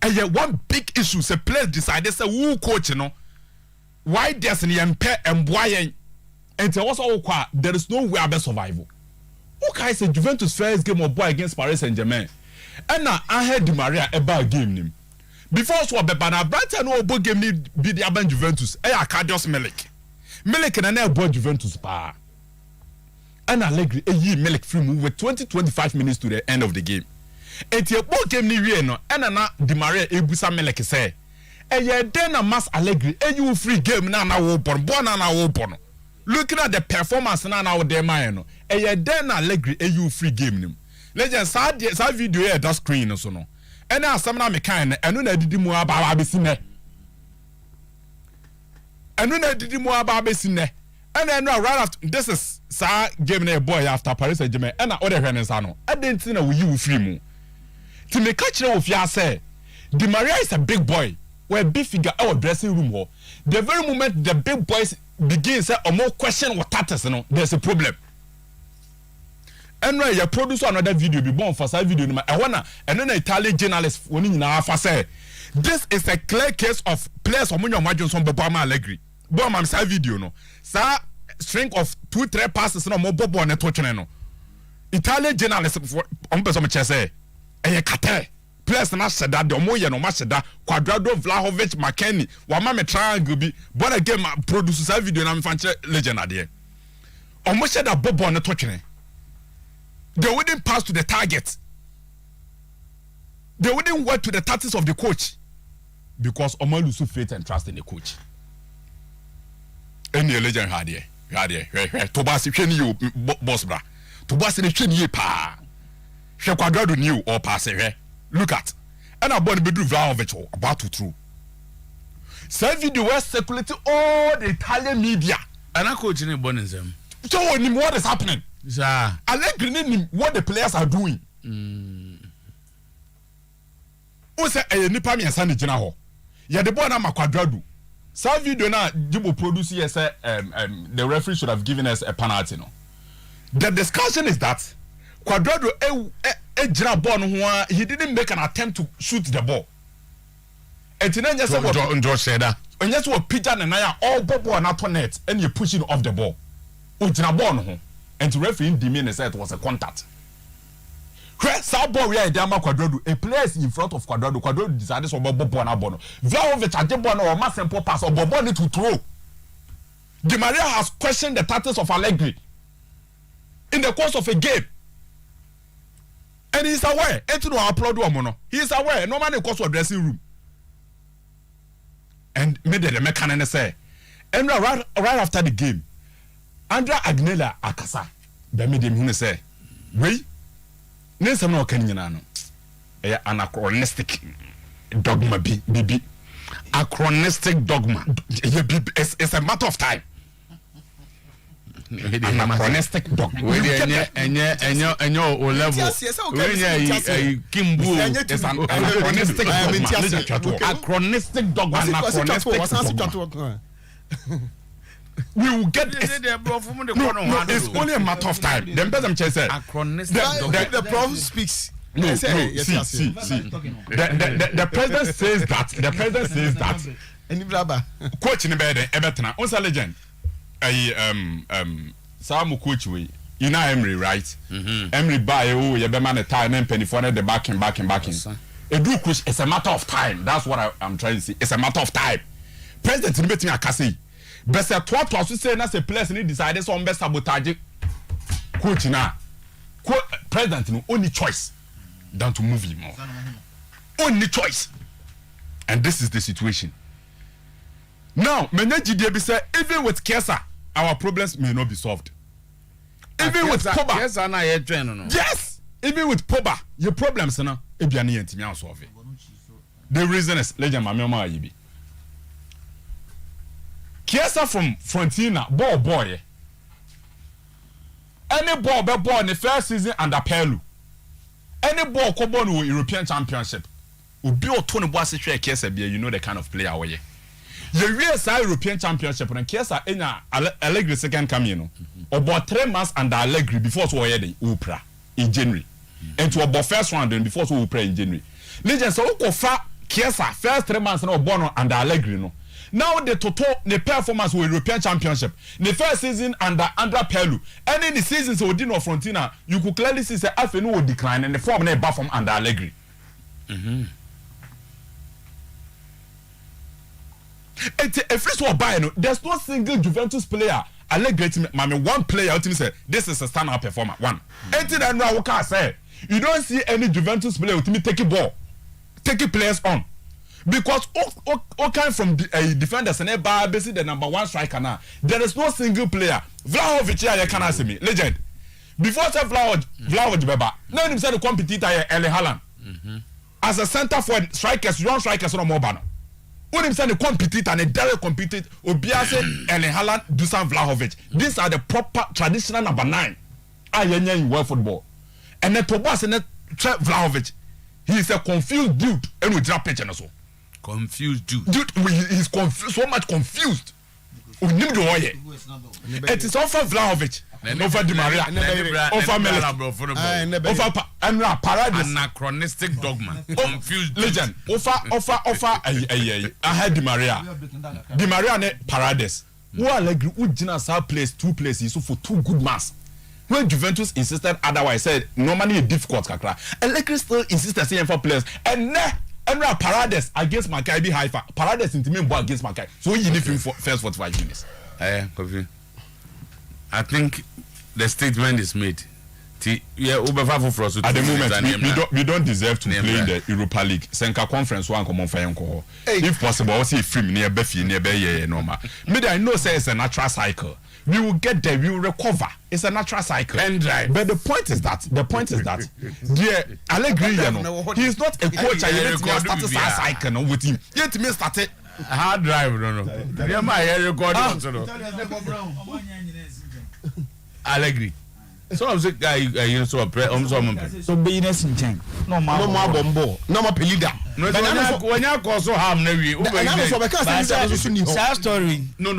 And yet one big issue, say players decided say who coach no. Why there's an MP and why and also there is no way about survival. Okay, say Juventus first game of boy against Paris Saint-Germain. And now I heard Di Maria about game name. Before so Bebana Brighton no boy game need be the Aban Juventus. Cardios Milik. Milik and I bought Juventus pa. And Allegri Milik free move with 20-25 minutes to the end of the game. And your book came near no, and na Di Maria Ebusa Melek say, and ye then a mass Allegri, and you free game now open, born now open. Looking at the performance now with them, and ye then Allegri, and you free game them. Legend sad video here that screen or so no. And now some na me kind, and no did more about Abisine. And no did more about Abisine. And then right after this is sa game na boy after Paris Saint-Germain, and na other Renaissance. I didn't see na you free mu. To make catch of ya say, Di Maria is a big boy, where big figure our dressing room ho. The very moment the big boys begin say or more question what tatters, you know, there's a problem. And when you produce another video, be born for side video, I wanna and then Italian journalist when in our say this is a clear case of players of Munyo Margins on Bobama Allegri. Bomb side video no. Sa string of 2-3 passes no more bobo on a touch no. Italian journalist on person say. Eye kate players na sheda de omoye no ma sheda Quadrado Vlahovic McKennie wa ma me triangle bi but again produce sa video na me fan legend ade omo sheda bobo na touchene they wouldn't pass to the target, they wouldn't work to the tactics of the coach because omo lose faith and trust in the coach. Any legend had here to boss hwani you boss bra to boss ni hwani ye pa Quadrado new or pass it. Look at. And I born bedroom Vlahovic about to true. Same video was circulating all the Italian media.
And I coach in born in them.
So what is happening? Allegri him what the players are doing. Who say a nipa me send gina ho. Ya the boy na Quadrado. Same video na Jibo produce here say the referee should have given us a penalty no. The discussion is that Quadrado jira ball no he didn't make an attempt to shoot the ball. Etinan just
what said that.
And just what Peter and I all ball na to net and you push it off the ball. Jira ball no and to referee demean said it was a contact. Sa ball we are Dama Quadrado a player in front of Quadrado decided so ball na ball no. Vlahovic aje ball no or ma simple pass or ball need to throw. Di Maria has questioned the tactics of Allegri in the course of a game. And he's aware. He is aware. No man in course of dressing room. And made the mechanic say, and right after the game, Andrea Agnella Akasa, the medium say, wait, Nelson no Kenyano, anachronistic dogma, baby, anachronistic dogma. It's a matter of time. Anachronistic dogma.
And your level. Kimbu is an anachronistic dogma. Anachronistic dogma.
We will get this. No, it's only a matter of time. Then Bezam said,
the prof speaks.
No, see. The president says that. The president says that. Coach in the bed, Everton. Once a legend. Samu coach we you know Emery, right? Emery buy you be man a time and penny for the backing. It's a matter of time. That's what I'm trying to say. It's a matter of time. President in between Akasi. Best at what was to say, that's a place and he decided some best sabotage. Quote now. President no only choice than to move him more. Only choice. And this is the situation. Now, Meneji say even with Kesa, our problems may not be solved. Even with Poba. Yes! Even with Poba, your problems now, solve it. The reason is legend Mama Yibi. Kesa from Frontina, boy. Any ball be born in the first season under Pelu. Any ball come born with European Championship. Ubi or Tony Bossy Kesa be, you know the kind of player we. The real European Championship and Kesa enya Allegri second camino. About 3 months under Allegri before so the Upra in January. And to about first round before so Upra in January. Legends so fa Kesa first 3 months no born under Allegri no. Now the total the performance with European Championship. The first season under Pelu. And in the seasons of Dino Frontina, you could clearly see the Alpha will decline and the form never from under Allegri. If this were buying, there's no single Juventus player. Allegri, one player ultimately said, this is a standout performer. One. And now what can I say? You don't see any Juventus player ultimately taking ball, taking players on. Because all kind from defenders and basically the number one striker now. There is no single player. Vlahovic here, you cannot see me. Legend. Before say Vlahovic Beba, now him say the competitor here, Erling Haaland. As a center forward, strikers, young strikers on more banner. When him say the competitor and the direct competitor, Obiase, Erling Haaland, Dusan Vlahovic. These are the proper traditional number 9. In world football. And then Tobias and then Vlahovic. He is a confused dude and we drop pitch and so.
Confused dude.
He's confused, so much confused. It is over Vlahovic, over Di Maria, over Mele, over Paradise.
Anachronistic dogma. Confused
legend. Over I had Di Maria. Di Maria ne Paradise. Who Allegri who Ginas have placed 2 places so for 2 good months. When Juventus insisted otherwise, said normally a difficult kakra. Allegri still insisted saying 4 players and Paradise against Maccabi Haifa. Paradise intimate ball against Maccabi. So you need him for first 45 minutes.
I think the statement is made. At
the moment, we don't deserve to play in the Europa League. Senka Conference one common for alcohol. If possible, I'll see film near Befi, near Bay, normal. Maybe I know say it's a natural cycle. We will get there, we will recover. It's a natural cycle. But the point is that dear Allegri, he is not a coach. I didn't start a cycle with him. Yet me started
hard drive, no. Yeah, my record. Allegri. So I'm saying, guy, so
business in chain. No more bombo.
No more pelida.
When you also have Navy,
story.
No.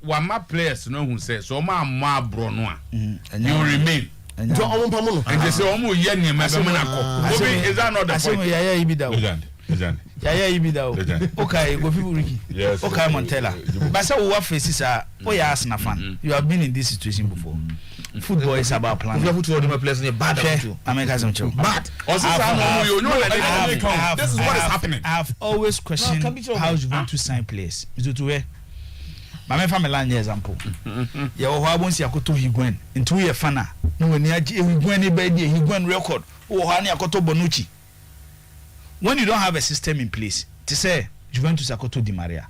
Wama players no who say so ma bronoa. You remain. And they say omo ye niam be monako. Is that not the point?
Yaya Ibida. Yaya Ibida. Okay, go people Ricky.
Yes.
Okay, Montella. But so what faces are Arsenal fan. You have been in this situation before. Football is about planning.
You have to do my players in bad too.
American
bad. This is what is happening.
I have always questioned how you want to sign players. Is it where? My family land example. Ya wo ha bonsi akoto Higuain. Into ye fana. No when ya Higuain be dey Higuain record. Wo ha na akoto Bonucci. When you don't have a system in place, to say Juventus akoto Di Maria.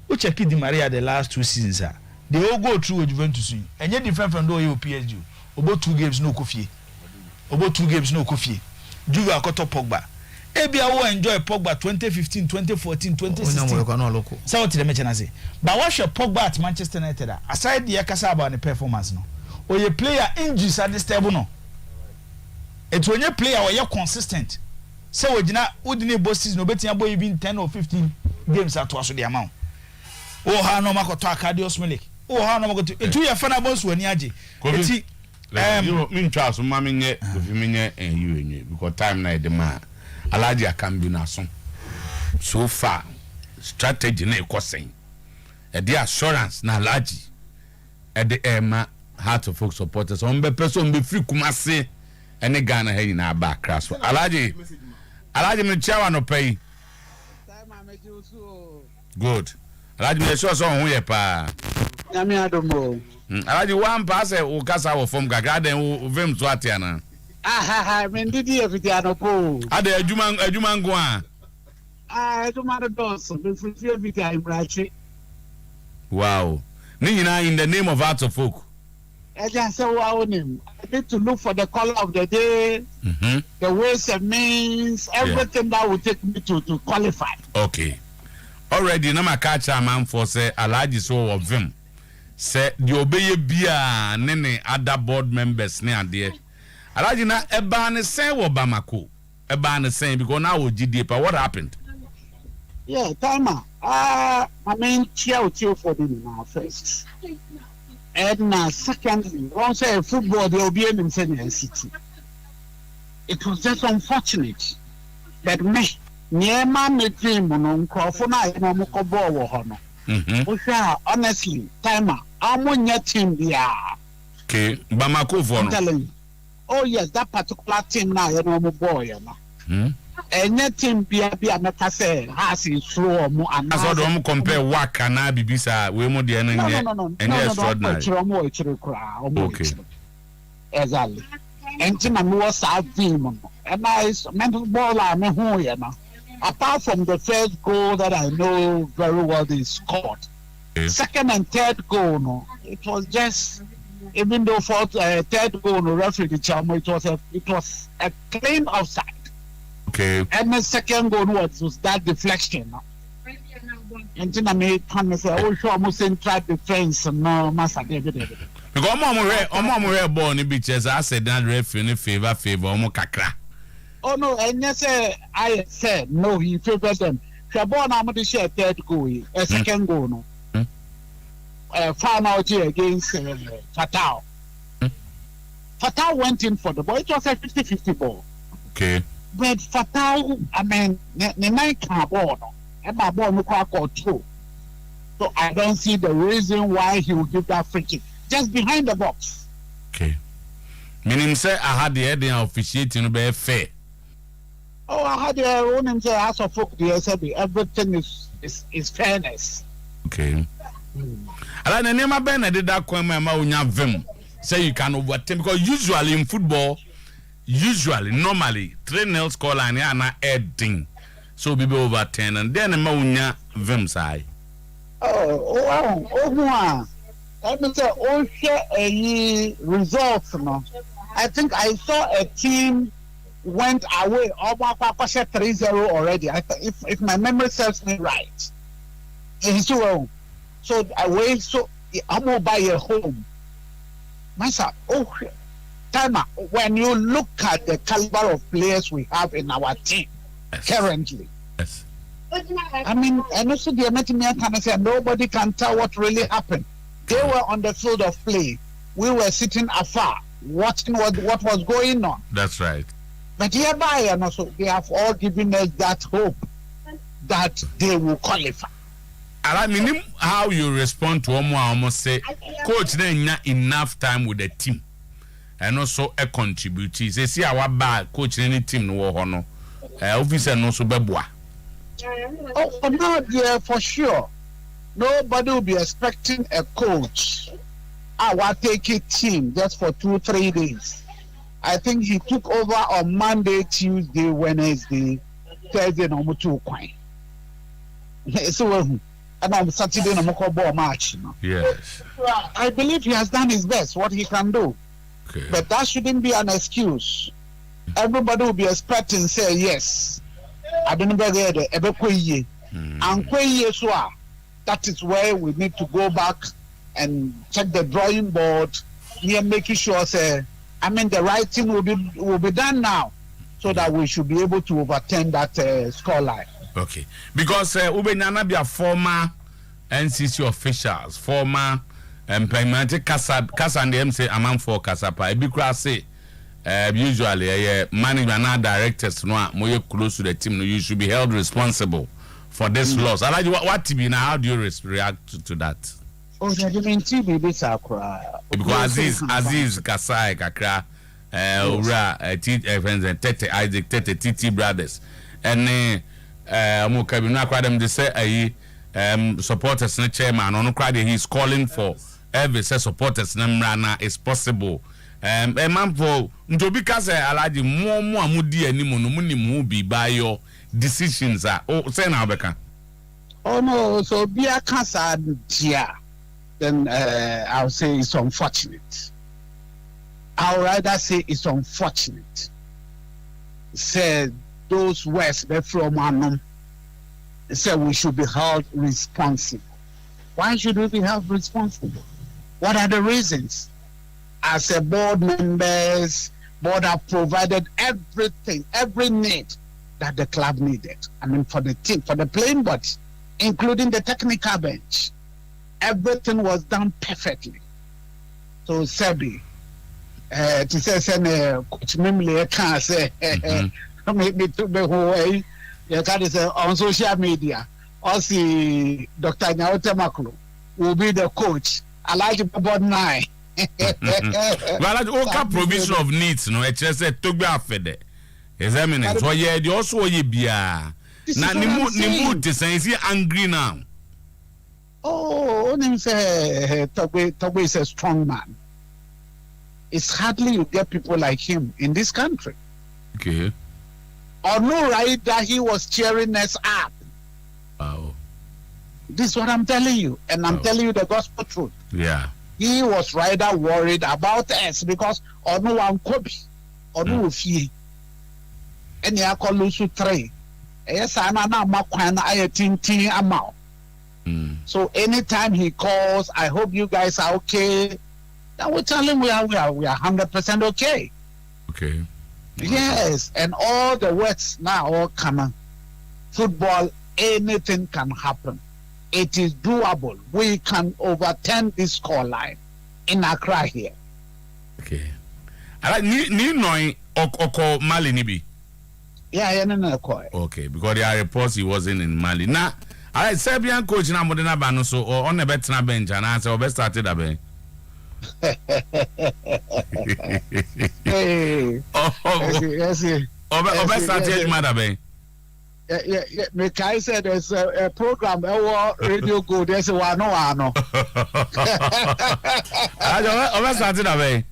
Who check Di Maria the last 2 seasons are. They all go through Juventus. And yet different from the PSG. About 2 games no Kofi. About 2 games no Kofi. Juve akoto Pogba. Ebia wo enjoy Pogba 2015, 2014, 2016. So what the mention say. But what's your Pogba at Manchester United? Aside the yakasa about the performance no. Or your player injuries at this table no. It's when your player or you're consistent. So we didn't bosses no betting about even 10 or 15 games at was the amount. Oh ha no mako to Cardios Milik. Oh ha no mako to 2 year fan boss when yaji.
You mean Charles mama nye and you because time na the man. Alaji can be na so far strategy na e saying the assurance na Alaji at the Emma Heart of Folk supporters on the person be free Kumasi and the Ghana hey na back crash. Alaji me chawa no pay. Good. Alaji me sure so on we pa.
Nyame adomo.
Alaji one pass o kasa wo from gaga den o vem so atiana.
Men didi efiti anopo.
Ade adwuma ngo a.
Adwuma do dos, me free efiti imrachi.
Wow. Nina in the name of Heart of Folk.
I just say wow name. I need to look for the color of the day, the ways and means, everything that will take me to qualify.
Okay. Already na catch a man for say Alaji so of him. Say the obey bia nene other board members ne ade. Alaji na eba ne say wo Bamako. Eba ne say because now GD pa what happened?
Yeah, timer. I mean cheer for the now first. And secondly, once a football they will be in Senior City. It was just unfortunate that me near my team on Crofona and Mokobo Hono. Honestly, timer, I'm on your team there.
Okay, Bamako for
I'm telling you. Oh yes, that particular team now, you know, boy, and your team be a say has in slow mo and
that's what we compare waka na bibisa we mo de no extraordinary. Okay.
Exactly. And I was a team and I mental ball I me who you know. Apart from the first goal that I know very well they scored. Okay. Second and third goal, no, it was just even though for third goal no referee the Chamo, it was a clean offside.
Okay.
And the second goal was that deflection. And then I made come say, oh, sure, almost central defense. No, Master David.
Because Omo born in beaches, I said that referee favor Omo Kakra.
Oh, no, and yes, I said, no, he favored them. Shabon, I'm going to share third goal, a second goal, no. Final here against Fatal. Fatal went in for the ball. It was a 50-50 ball.
Okay.
But Fatal, I mean, the night can't ball, and my ball look like two. So I don't see the reason why he would give that free kick just behind the box.
Okay. Meaning, say I had the heading officiating be fair.
Oh, I had the own say as of folk the SB. Everything is fairness.
Okay. I like never been did that coin my unya vim. Say you can overtake because usually in football. Normally 3-0 score line ya na heading, so be over 10 and then maunya vim side.
Oh wow, let me say a results no. I think I saw a team went away over 3-0 already. If my memory serves me right, so away so I'm gonna buy a home. Myself, Timer, when you look at the caliber of players we have in our team currently,
yes.
I mean, and also the American can say nobody can tell what really happened. They were on the field of play. We were sitting afar, watching what was going on.
That's right.
But hereby, and also they have all given us that hope that they will qualify.
I mean, how you respond to almost say, coach, then enough time with the team. And also a contributee. They see our bad coach any team no hono. Officer no so beboa.
Oh no, yeah, for sure. Nobody will be expecting a coach. I will take a team just for 2-3 days. I think he took over on Monday, Tuesday, Wednesday, Thursday, no more 2 coin. So and on Saturday, no more ball match.
Yes.
I believe he has done his best, what he can do.
Okay.
But that shouldn't be an excuse. Everybody will be expecting, say yes. I don't know where the Ebekwe and so that is where we need to go back and check the drawing board. Here, making sure, say, I mean, the right thing will be done now, so that we should be able to overturn that scoreline.
Okay, because Ubenyana be a former NCC officials, former. Permanent Casa and them say among for Casapa. Because say usually management and directors no more close to the team. You should be held responsible for this loss. Alaji, what TB now? How do you react to that?
Oh, they didn't TB this akra.
Because Aziz Kasai Kakra, Ura, friends and Tete Isaac, Tete TT brothers, and Mukabina Kradam they say supporters and chairman on Friday he's calling for every supporters Namrana is possible. A man for Njobika say Alaji more mudi any monumuni mubi by your decisions are say now Beka.
Oh no, so be a cancer dear. Then I'll say it's unfortunate. I'll rather say it's unfortunate. Say those words from Anum say we should be held responsible. Why should we be held responsible? What are the reasons? As a board members, board have provided everything, every need that the club needed. I mean, for the team, for the playing body, including the technical bench. Everything was done perfectly. So Sebi, to say Coach Mimle can say maybe to the whole way. You can say on social media. Also, Dr. Nyaote Maklo will be the coach. I like about 9.
Well, okay, provision of needs, no. It just said to be after examining. So yeah, the also ye bia. Na nimu to say is he angry now?
Oh, Togbe is a strong man. It's hardly you get people like him in this country.
Okay.
Or no right that he was cheering us up.
Wow.
This is what I'm telling you. And I'm telling you the gospel truth.
Yeah.
He was rather worried about us because or no one copy or no fee. And you call Lusu 3. Yes, I'm not a tin amount. So anytime he calls, I hope you guys are okay. Then we tell him we are 100% okay.
Okay.
Yes, and all the words now all come. Football, anything can happen. It is doable. We can overturn this score line in Accra here.
Okay. I like ni knowing Oko Mali nibi.
Yeah, no.
Okay, because there are reports he wasn't in Mali. Now, all right, Serbian coach na modena bano so or on the better bench and answer or best started a bench.
Hey. Yes.
Best started mother bench.
Yeah. Mekai said there's a program radio go. There's a one. I
best started a bench.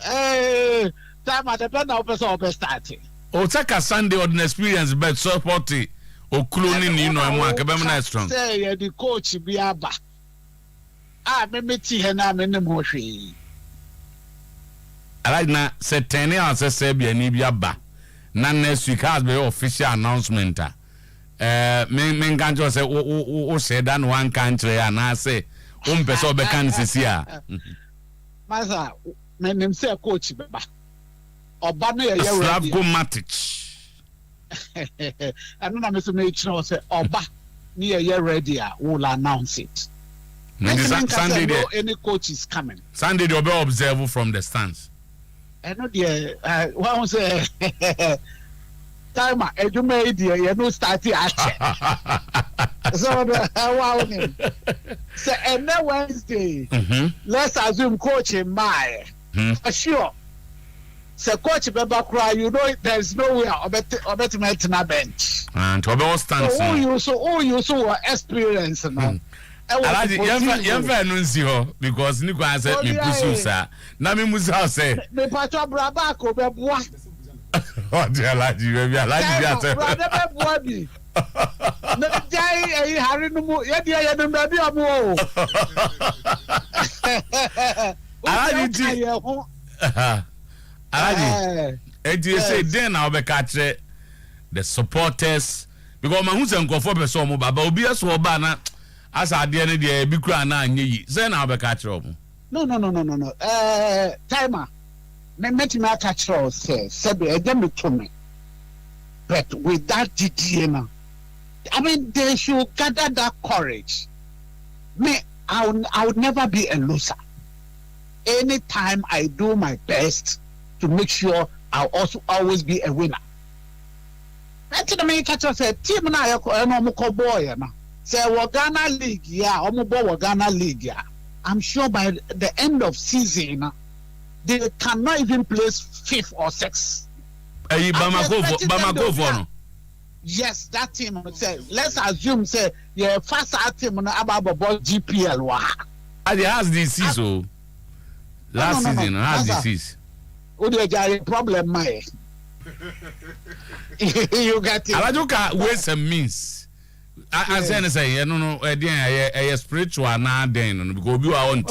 Hey, time at the pen of us starting.
O take a Sunday or an experience but support it. O cloning you know I'm working strong.
Say the coach be aba. Me tea na me no hwe.
I like na say 10 hours say be ani bi aba. Na next week has be official announcement. Me kan just say o say that one country and I say person be kan sisi a.
Masa me nim say coach be ba. Oba no ye ready.
Slavko Matic.
I don't know me say Oba ni ye ready will announce it. Sunday there any coach is coming.
Sunday they will observe from the stands.
I know the one say timer edume there you know start so wow so and then Wednesday let's assume coach in my for sure. So coach Beba cry, you know there's nowhere or better na bench.
And to be stands.
So you so experience now.
Alaji yemfa no nsi ho because ni kwa say me pusu sa. Na me musa say.
Me patwa braba ko be boa.
Oh dear Alaji we be Alaji be ate.
Brother be boa bi. Me jai e hari no mu ye dia ye no be amu o.
Alaji ti. Alaji, you say then I'll be catching the supporters because my who's and go for person mo baba obi eso ba na as ade ne de bi kura na anyi say na be catch up.
No. Timer. Me met me catch up say be dem me to me. But with that DDA now, I mean they should gather that courage. Me I would never be a loser. Anytime I do my best to make sure I'll also always be a winner. Ati na me catch us team na ya no mo ko boy na. Say Ghana League yeah, omo Ghana League yeah. I'm sure by the end of season they cannot even place 5th or 6th.
Bamako for no.
Yes, that team say let's assume say yeah first team no about GPL wa.
It has disease last season has disease.
O dey problem my. You got it.
Alajuka ways and means. I say no spiritual na den no because we are on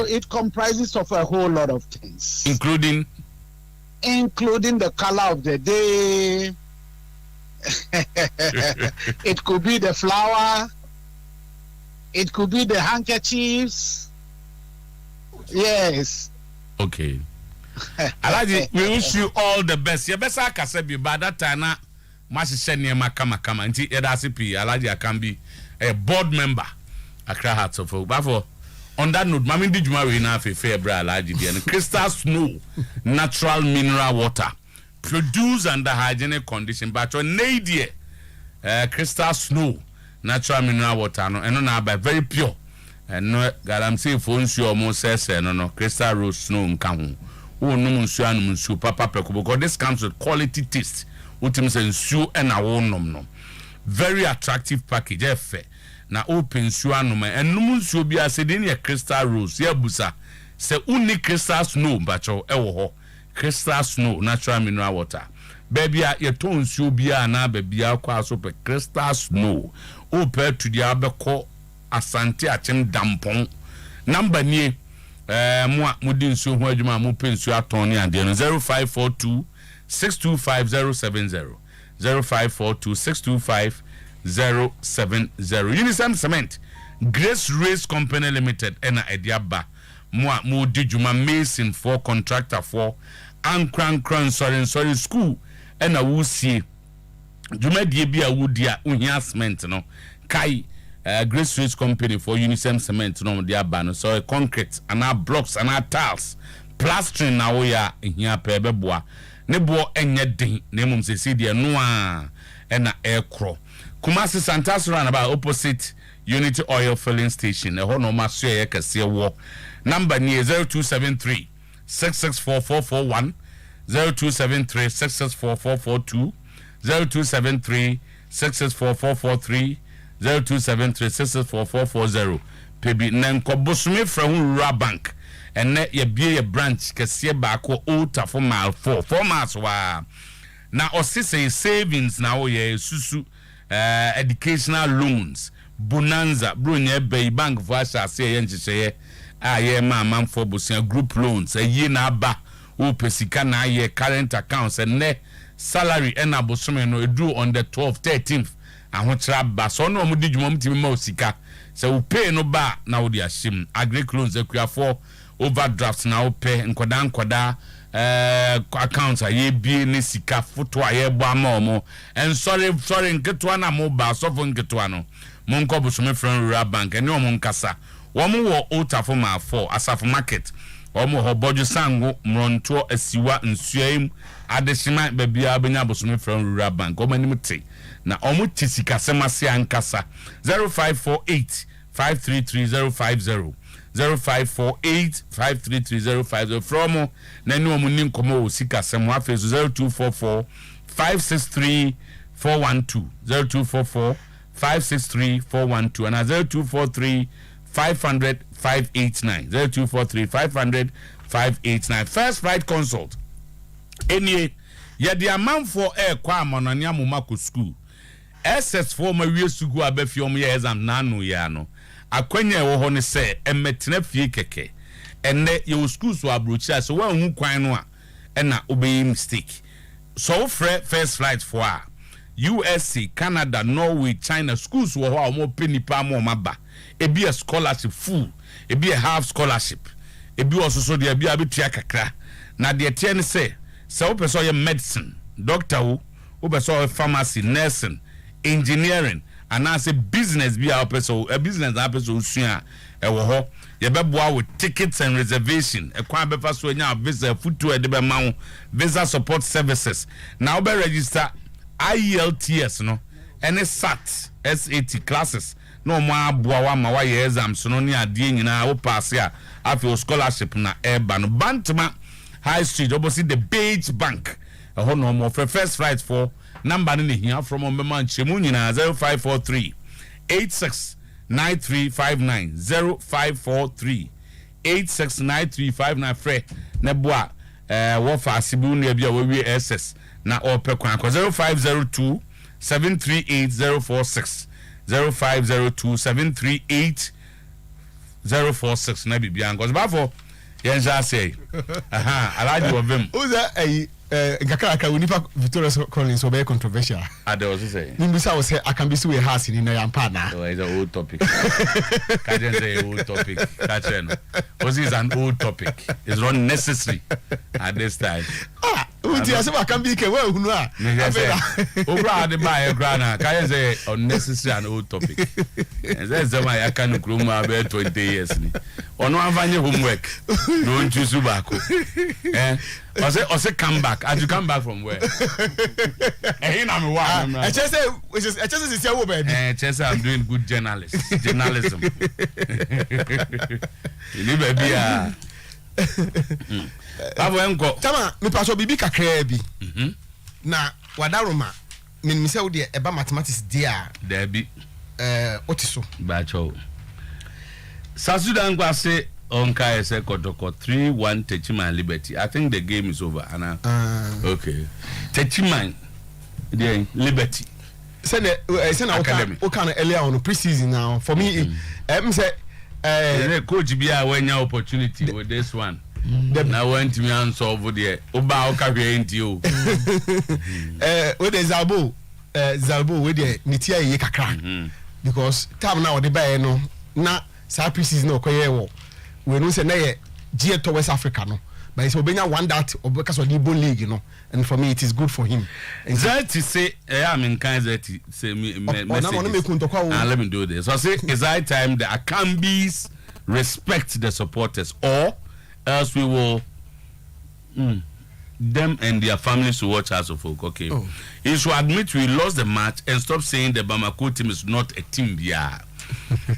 it comprises of a whole lot of things,
including
the color of the day. It could be the flower, it could be the handkerchiefs. Yes.
Okay. Alaji, we wish you all the best. You best akasebi by that time na mashishe niema kama nti edasipi Alaji can be a board member Accra Hearts of Oak. But for on that note, mami di juma we na fe bra Alaji bi and Crystal Snow natural mineral water produced under hygienic condition but on nadia Crystal Snow natural mineral water no eno na by very pure and no galamsey for nsu omo sese no Crystal Rose Snow nka ho wo no nsu anum nsu papa peko because this comes with quality taste utim say nsu and a wo nom no very attractive package efe na open nsu anum enum nsu bia se de ne Crystal Rose ya busa se uni Crystal Snow bacho ewo ho Crystal Snow natural mineral water baby a ye ton nsu bia na baby akwa so pe Crystal Snow o pe to dia abeko Asante Achim Dampong number nie mo mudi nsu ho adwuma mo pensu aton ne ade no 0542 625070 0542 625070 Unisem Cement Grace Race Company Limited ena ediaba mo di dwuma mason for contractor for ankran sorry school ena wusie dwuma die bia wudia uhia cement no kai Grace Race Company for Unisem Cement no dia ba no so concrete and blocks and tiles plastering na wo ya hia pa beboa ne bo enye den na mum se si de no a na ekro Kumasi Santas run about opposite Unity Oil Filling Station e ho no ma so ye kase wo number near 0273 664441 0273 664442 0273 664443 0273664440 pebi nanko bosome fra hu bank enne ye bie ye branch kase baako Ota for mile 4 miles wa na osise savings na wo ye susu educational loans bonanza bronya bay bank for asase ye nchese aye man for bosia group loans ye na aba o pesika na ye current accounts enne salary ena bosome no edu on the 12th 13th ahotra ba so no mo di dwuma mtimi ma osika se wo pay no ba na wo di ashim agric loans akua for overdrafts na wo pay nkoda accounts aye bie ne sika foto aye bo ama and sorry nketo na mo ba so fo nketo no mo nko bosome from rural bank ene mo nkasa wo mo wo Ota for ma 4 asafo market wo mo ho bojo sango mronto asiwa nsuaim adeshima babia benya bosome from rural bank wo manim te na omo tisika semase ankasa 0548 533050 0548 from na ni omo ni nkomo osika sem wa feso 0244 563 412 0244 563 412 and 0243 500 589 0243 500 589 first right consult any ye the amount for kwa amanani amoma ko school SS4 ma wie sugu abafi om ye exam nanu ya no akwanya ewo ho ne se emetena fie keke enne ye school so abrochi so wa hu kwan no a na obey mistake so first flight for USA Canada Norway China schools wo ho mo penipa mo maba ebi a scholarship full ebi a half scholarship ebi ososo de ebi abetua kakra na de tie ne se wo person ye medicine doctor wo person pharmacy nursing engineering and as a business be our person a business na person sua e wo ho ye beboa with tickets and reservation e kwa befa so nya visa food to e de be ma visa support services now be register IELTS no any SAT classes no more boa ma wa ye exams no ne ade nyina wo pass a afi scholarship na eba no Bantama High Street opposite the Beige Bank ho no more first right for number ne here from Mbema Nchemu nyina 0543 869359 0543 869359 frɛ na boa wo fa asibu na bia wo wi SS na ope kwan 0502 738046 0502 738046 na bibia because before yen ja say alaji of them
who's that Gakaka Unipa Victoria Collins so very controversial.
There was say.
Nimbisa was say I can be so a house in Yampana.
Oh, it's an old topic. Can't say old topic. Because it's an old topic. It's not necessary at this time.
I can be well who are.
Over the buy a grana. Can't say unnecessary and old topic. And that's why I can't groom about 20 years. Or no have homework. Don't choose tobacco. I say come back. As you come back from where?
I just say
I'm doing good journalism. You need baby
Tama me paso bibi kakra bi. Na wadaroma me say wo de eba mathematics dia.
There be
otiso.
Bacho. Sasudan kwa say Onka is a Kotoko 3-1 Techiman Liberty. I think the game is over, Anna. Okay. Techiman Liberty.
Send Academy. Okay, earlier on preseason now. For me, say
coach be a when your opportunity with this one. Now went to me and so over there. Oba Okabe ain't you.
With the Zalbo with the Nitia Yekakra. Because time now the buy no na sa preseason no koye we know say na ye G to West Africa no but it's obenya one that because of the Igbo league, you know, and for me it is good for him. And
that to say I mean kind that say me let me do this. So say is high time the Akambis respect the supporters or else we will them and their families will watch us of folk. Okay. You should admit we lost the match and stop saying the Bamako team is not a team. Yeah.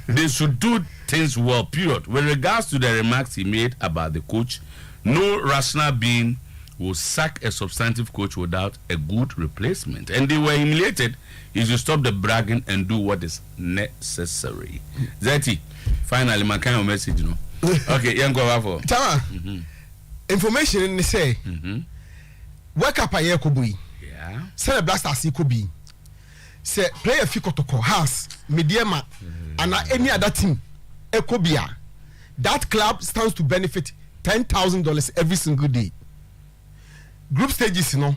They should do things well, period. With regards to the remarks he made about the coach, no rational being will sack a substantive coach without a good replacement. And they were humiliated. You should stop the bragging and do what is necessary. Zeti, finally, my kind of message, you know. Okay, young go for
Tama. Information in the say. Wake up a year could be.
Yeah.
Say the blasters could be. Say player Fikotoko has Mediema and any other team Ekobia. That club stands to benefit $10,000 every single day. Group stages, you know,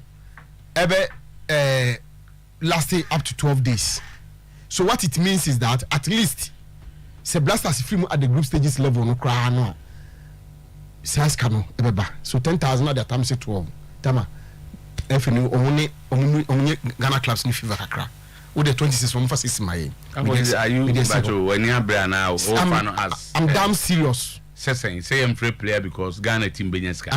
ever lasting up to 12 days. So what it means is that at least say blasters film at the group stages level no cry no. Says cano ebeba. So 10,000 at the time say 12. Tama. If you only Ghana clubs in fever kakra. With the 26 from first is my.
Are you when you are now?
I'm damn serious.
Say I'm free player because Ghana team Benyeska.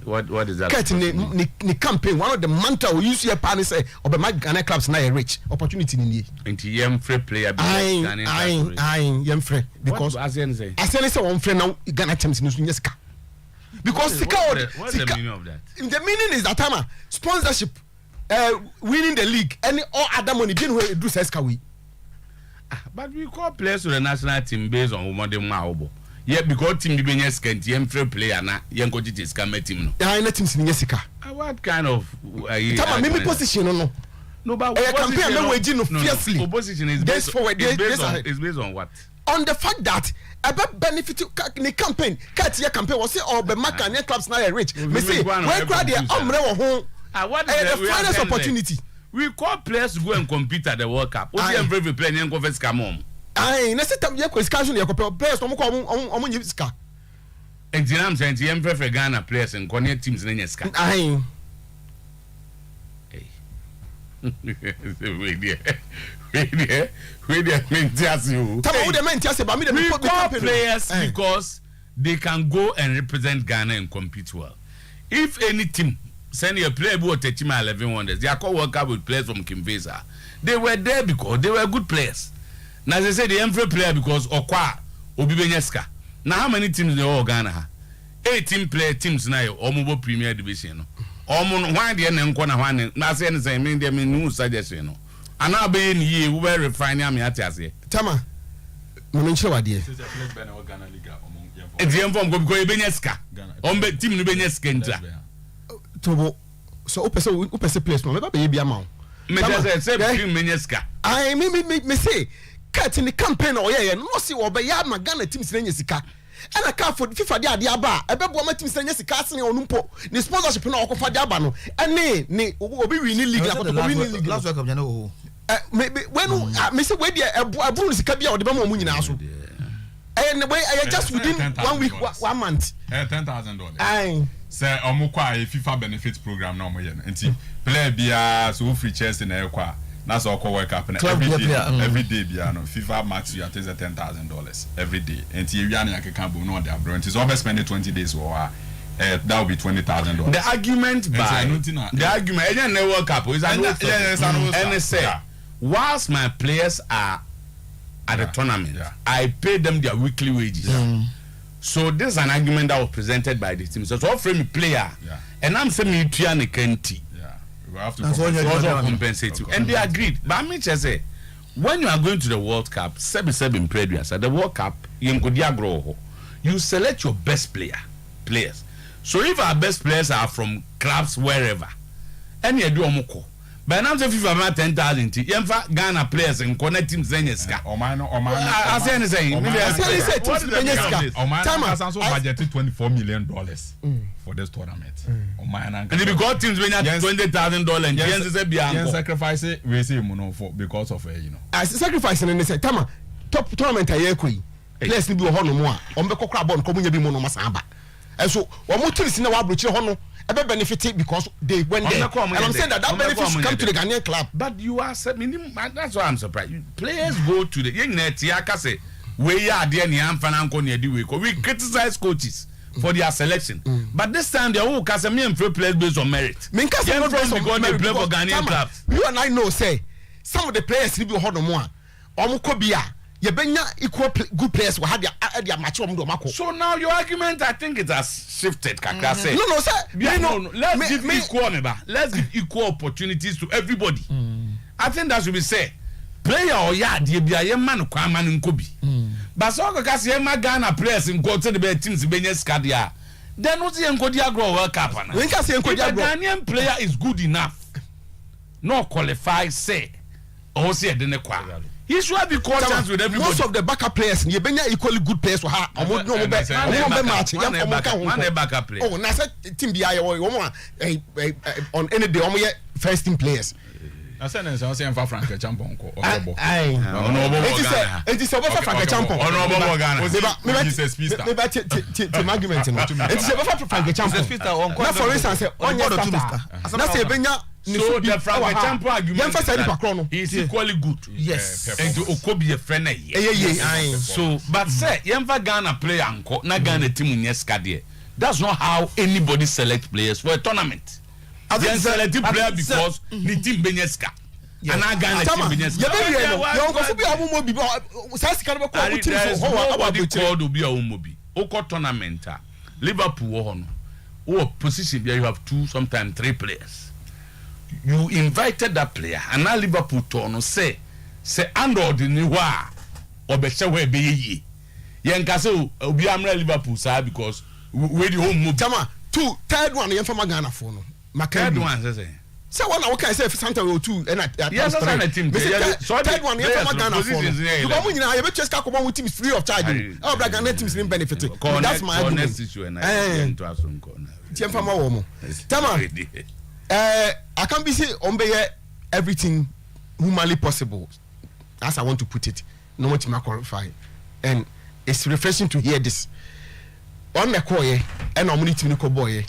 What is that?
The campaign one of the mantra we use here partner say or my Ghana clubs now rich opportunity in the.
Into yam free player.
Yam free because
as I say
one friend now Ghana teams in Benyeska. Because
what's the meaning of that?
The meaning is that time sponsorship. Winning the league, any all other money didn't do Seskawi.
But we call players to the national team based on what they want. Yeah, because team Benyeska can't yam free player na young coaches is coming team.
I let him see Jessica.
What kind of
maybe position no, but campaign no waging fiercely.
Opposition is based on what?
On the fact that about benefit the campaign, campaign was say all the Macania clubs now rich. Me say where grad the home.
What is
the finest opportunity?
We call players to go and compete at the World Cup. What do you every player and go first come on?
Next time you question your players no come Yiska.
And I'm saying you prefer Ghana players and connect teams in Yiska. We call players because they can go and represent Ghana and compete well. If any team send a player who take him 11 wonders. They are called World Cup with players from Kimvesa. They were there because they were good players. Now they say the every player because Okwa Obibenyeska. Now how many teams they all Ghana? 18 player teams now Omubo Premier Division. Omo why the Nkona one na say anything mean they mean no suggestion no. And now be in ye we were refining am atiase.
Tama. No mention what there.
It's inform go because Benyeska. Ombe team no Benyeska ntra.
Tobo so opese place no me ba be bia ma.
Me just say team Benyeska.
I me say cut in the campaign or yeah no see wo be ya ma Ghana teams na nyesika. And I can't for FIFA de ade aba e be bo ma teams na nyesika ase ne onumpo. Ni sponsorship na okofa de aba no. Ne obi win league na ko win league.
Last week of Jano.
Me say we dey aburu sika bia o de be mo nyina so. And way I just within 1 week 1 month.
$10,000.
Aye.
Say omukwa a FIFA benefits program na omoye nti player bia so free chance na ekwa na so okwa work up na every day bia no FIFA max you at $10,000 every day nti you na yakeka bo no dey abro nti so over spend 20 days or that will be $20,000.
The argument by the argument again World Cup is and say whilst my players are at the tournament, I pay them their weekly wages. So this is an argument that was presented by the team. So offering me player, and I'm saying me Tiani Kenti.
We have to
compensate you. And they agreed. But I mean, just say when you are going to the World Cup, 7 previous at the World Cup, you select your best players. So if our best players are from clubs wherever, and you do omoko. But now the FIFA ma 10,000 ti yemfa Ghana players in connect teams Zenyeska. I say anything.
Oman also budgeted $24 million for this tournament.
And because teams win $20,000 and Jens say bianco.
Sacrifice we say for because of you know.
As sacrifice and say Tama top tournament aye koi. Players ni bi ho no mo a ombekọ kra ball ko munya bi mo no masamba. And so omo teams na wa brochi ho no ebe benefit because they went there. And I'm saying that benefit should come to the Ghanaian club.
But you are that's why I'm surprised. Players go to the say we are there ni amfana nko ne di we criticize coaches for their selection. But this time they all cast me and players based on merit.
Me cast them based on
merit they play for Ghanaian clubs.
You and I know say some of the players ni bi ho no mo a omo ko bia ye benya equal good players we had their match do mako.
So now your argument I think it has shifted kakra say.
No sir.
Let's give equal opportunities to everybody. I think that should be said. Player or yard ye bia ye man kwa man nkobi. But so ka say ma Ghana players in go to the teams Benyeska dia. Then no see enkodi agro World Cup na.
When ka say enkodi agro.
The Ghanaian player is good enough. No qualify say or say de ne kwa. He should have equal chance with everybody.
Most of the backup players, you benya equally good players for her. One
backup player.
Oh, na say team bi aye on any day first team players.
I said I say Frank Acheampong ko obo.
It is over Frank Acheampong.
He says speedster.
Me ba team argument no. It is over Frank Acheampong. Na for instance, on your starter. Na say benya
so the Frank Acheampong argument is equally good.
Yes.
And to Okobi a friend. So but say yemfa Ghana player anko na Ghana team Nyeska there. That's not how anybody select players for a tournament. They select player because the team Benyeska. And I Ghana team Benyeska. Nobody called to be a Umobi. Oko tournament. Liverpool or position there you have 2 sometimes 3 players. You invited that player and now Liverpool turn say under the new or be sure we be ye. Yanka say obi amra Liverpool sir because we the home move.
Tama 3rd one yen from Ghana for no.
Third one say.
Say one okay say Sometymer Otuo and
yes, that's a team.
So 3rd one yen from Ghana for. You go you know you just come with teams free of charge. Oh bra Ghana teams didn't benefit. That's my argument. Tama I can't be say ombe everything humanly possible as I want to put it. No much ma qualify. And it's refreshing to hear this. On the call and I'm going to boy.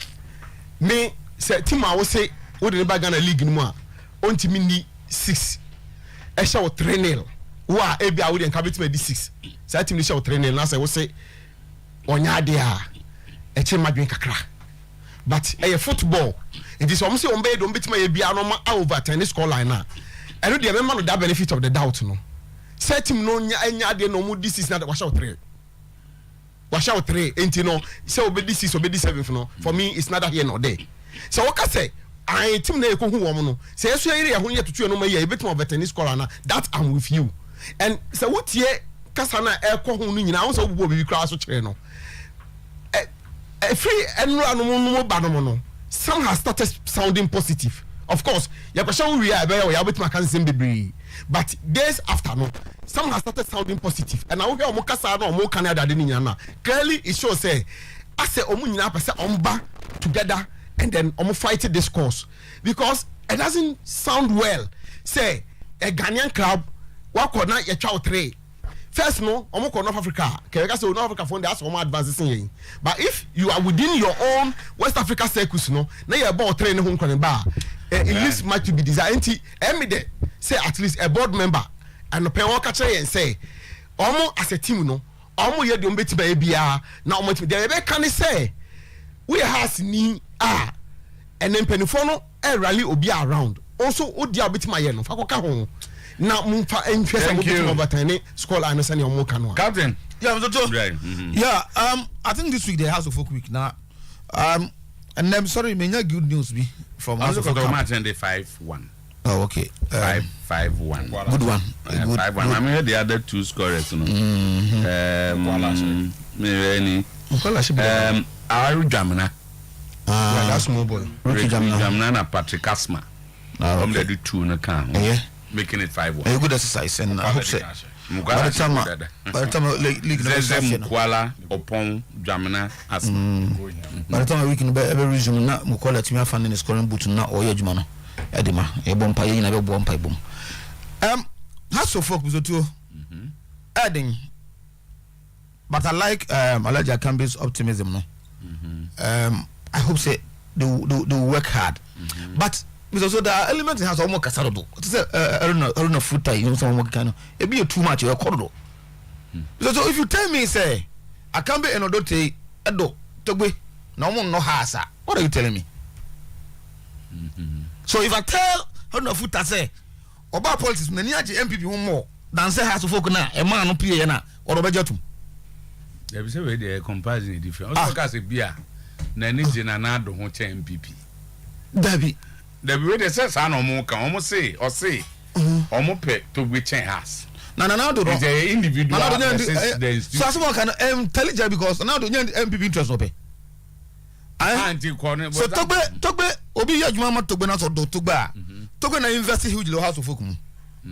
Me say team I will say what the Ghana league no more. On team ni 6. I shall 3-0. Wa ebi I would encourage me 6. Say team ni shall 3-0. Now say we say onya dia. E che madwen kakra. But football It is almost on bed, don't beat my Biano over tennis score line now. I know the member of that benefit of the doubt, no. Set him no, any no more. This is not wash out 3. Wash out 3, ain't you know? So, this is obey 7 for me, it's neither here nor there. So, what I say, I team na who woman say, so area who yet to you no more, a bit more of a tennis score, that I'm with you. And so, what ye, Cassana, air cohun, I also will be cross with channel. A free and no bad. Some has started sounding positive. Of course, we are with my cousin baby. But days after no, some has started sounding positive. And now we are more Casano, more Canada than Yana. Clearly, it shows say, I say Omunina say omba together and then fight this cause. Because it doesn't sound well. Say a Ghanaian club, walk on your child 3. First, no, North Africa. North Africa phone that's more advancing. But if you are within your own West Africa circles, no, now you're about training home calling bar. It leaves much to be desired. Say at least a board member and the pay catcher and say, almost as a team, no, almost you don't bet baby. Now, much the can say we has ni and then Penifono a rally will be around. Also, Odia bit my yen of home. Now,
thank you. Captain.
Yeah, I think this week the House of Folk week now. And I'm sorry, may not good news be from
House of Folk. Match and 5-1.
Oh, okay.
5-1.
Good one.
5-1. I mean the other 2 scorers. Aru Jamina.
That's small boy.
Jamina and Patrick Asma. I'm the 2 in the car.
Yeah.
Making it 5-1.
A good exercise, and I hope so. By the time league
Kuala Opong Jamina Asma.
By the time we can every reason not Mukola to me finding the scoring boot now or Yajmano Edima, a bomb pie in a bomb pie boom. House of Folk was adding, but I like Acheampong's optimism. No, I hope say they work hard, but. So there are elements in house almost casado. I don't know foot tie, you know, some kind of it be too much or corridor. So if you tell me, say, I can't be another day, a do, Togbe, no one no hasa. What are you telling me? So if I tell how no foot I say, about politics, many MPP more than say has to focus now, a man on PA or a budget.
There is a way they are comparison different. Also, because a beer, Nanny and another who MPP.
Debbie.
The way they say, "I no more can almost say or say, almost pay to which house."
Now, do
the individual.
So, someone can tell it because now the MPP interest no pay. So, Togbe, Obi Yajmama Togbe na so do Togba. Togbe na invest hugely House of Folk.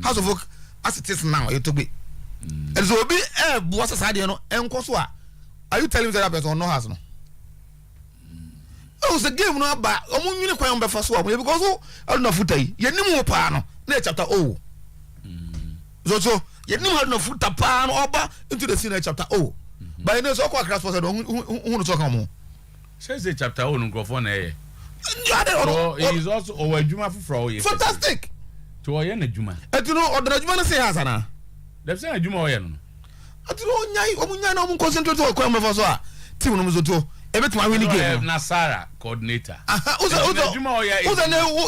House of Folk as it is now, Togbe. And so Obi was a side, no, and Koswa. Are you telling me that person no has no? Oh, the game no ba omo nwini kwan be fa so because I don't know footai ye nim wo pa no na chapter O so ye nim had no futa pa no oba into the scene chapter O but you know so kwa class for who no talk am
says the chapter O no go for na e
it
is also o adwuma foforo o
fantastic
to o ye na adwuma
etu no odana adwuma no say hasana
dem say adwuma o ye no
etu no nyai na o concentrate o kwa me for so a team no mo so to ebet ma win game
Nasara coordinator
uza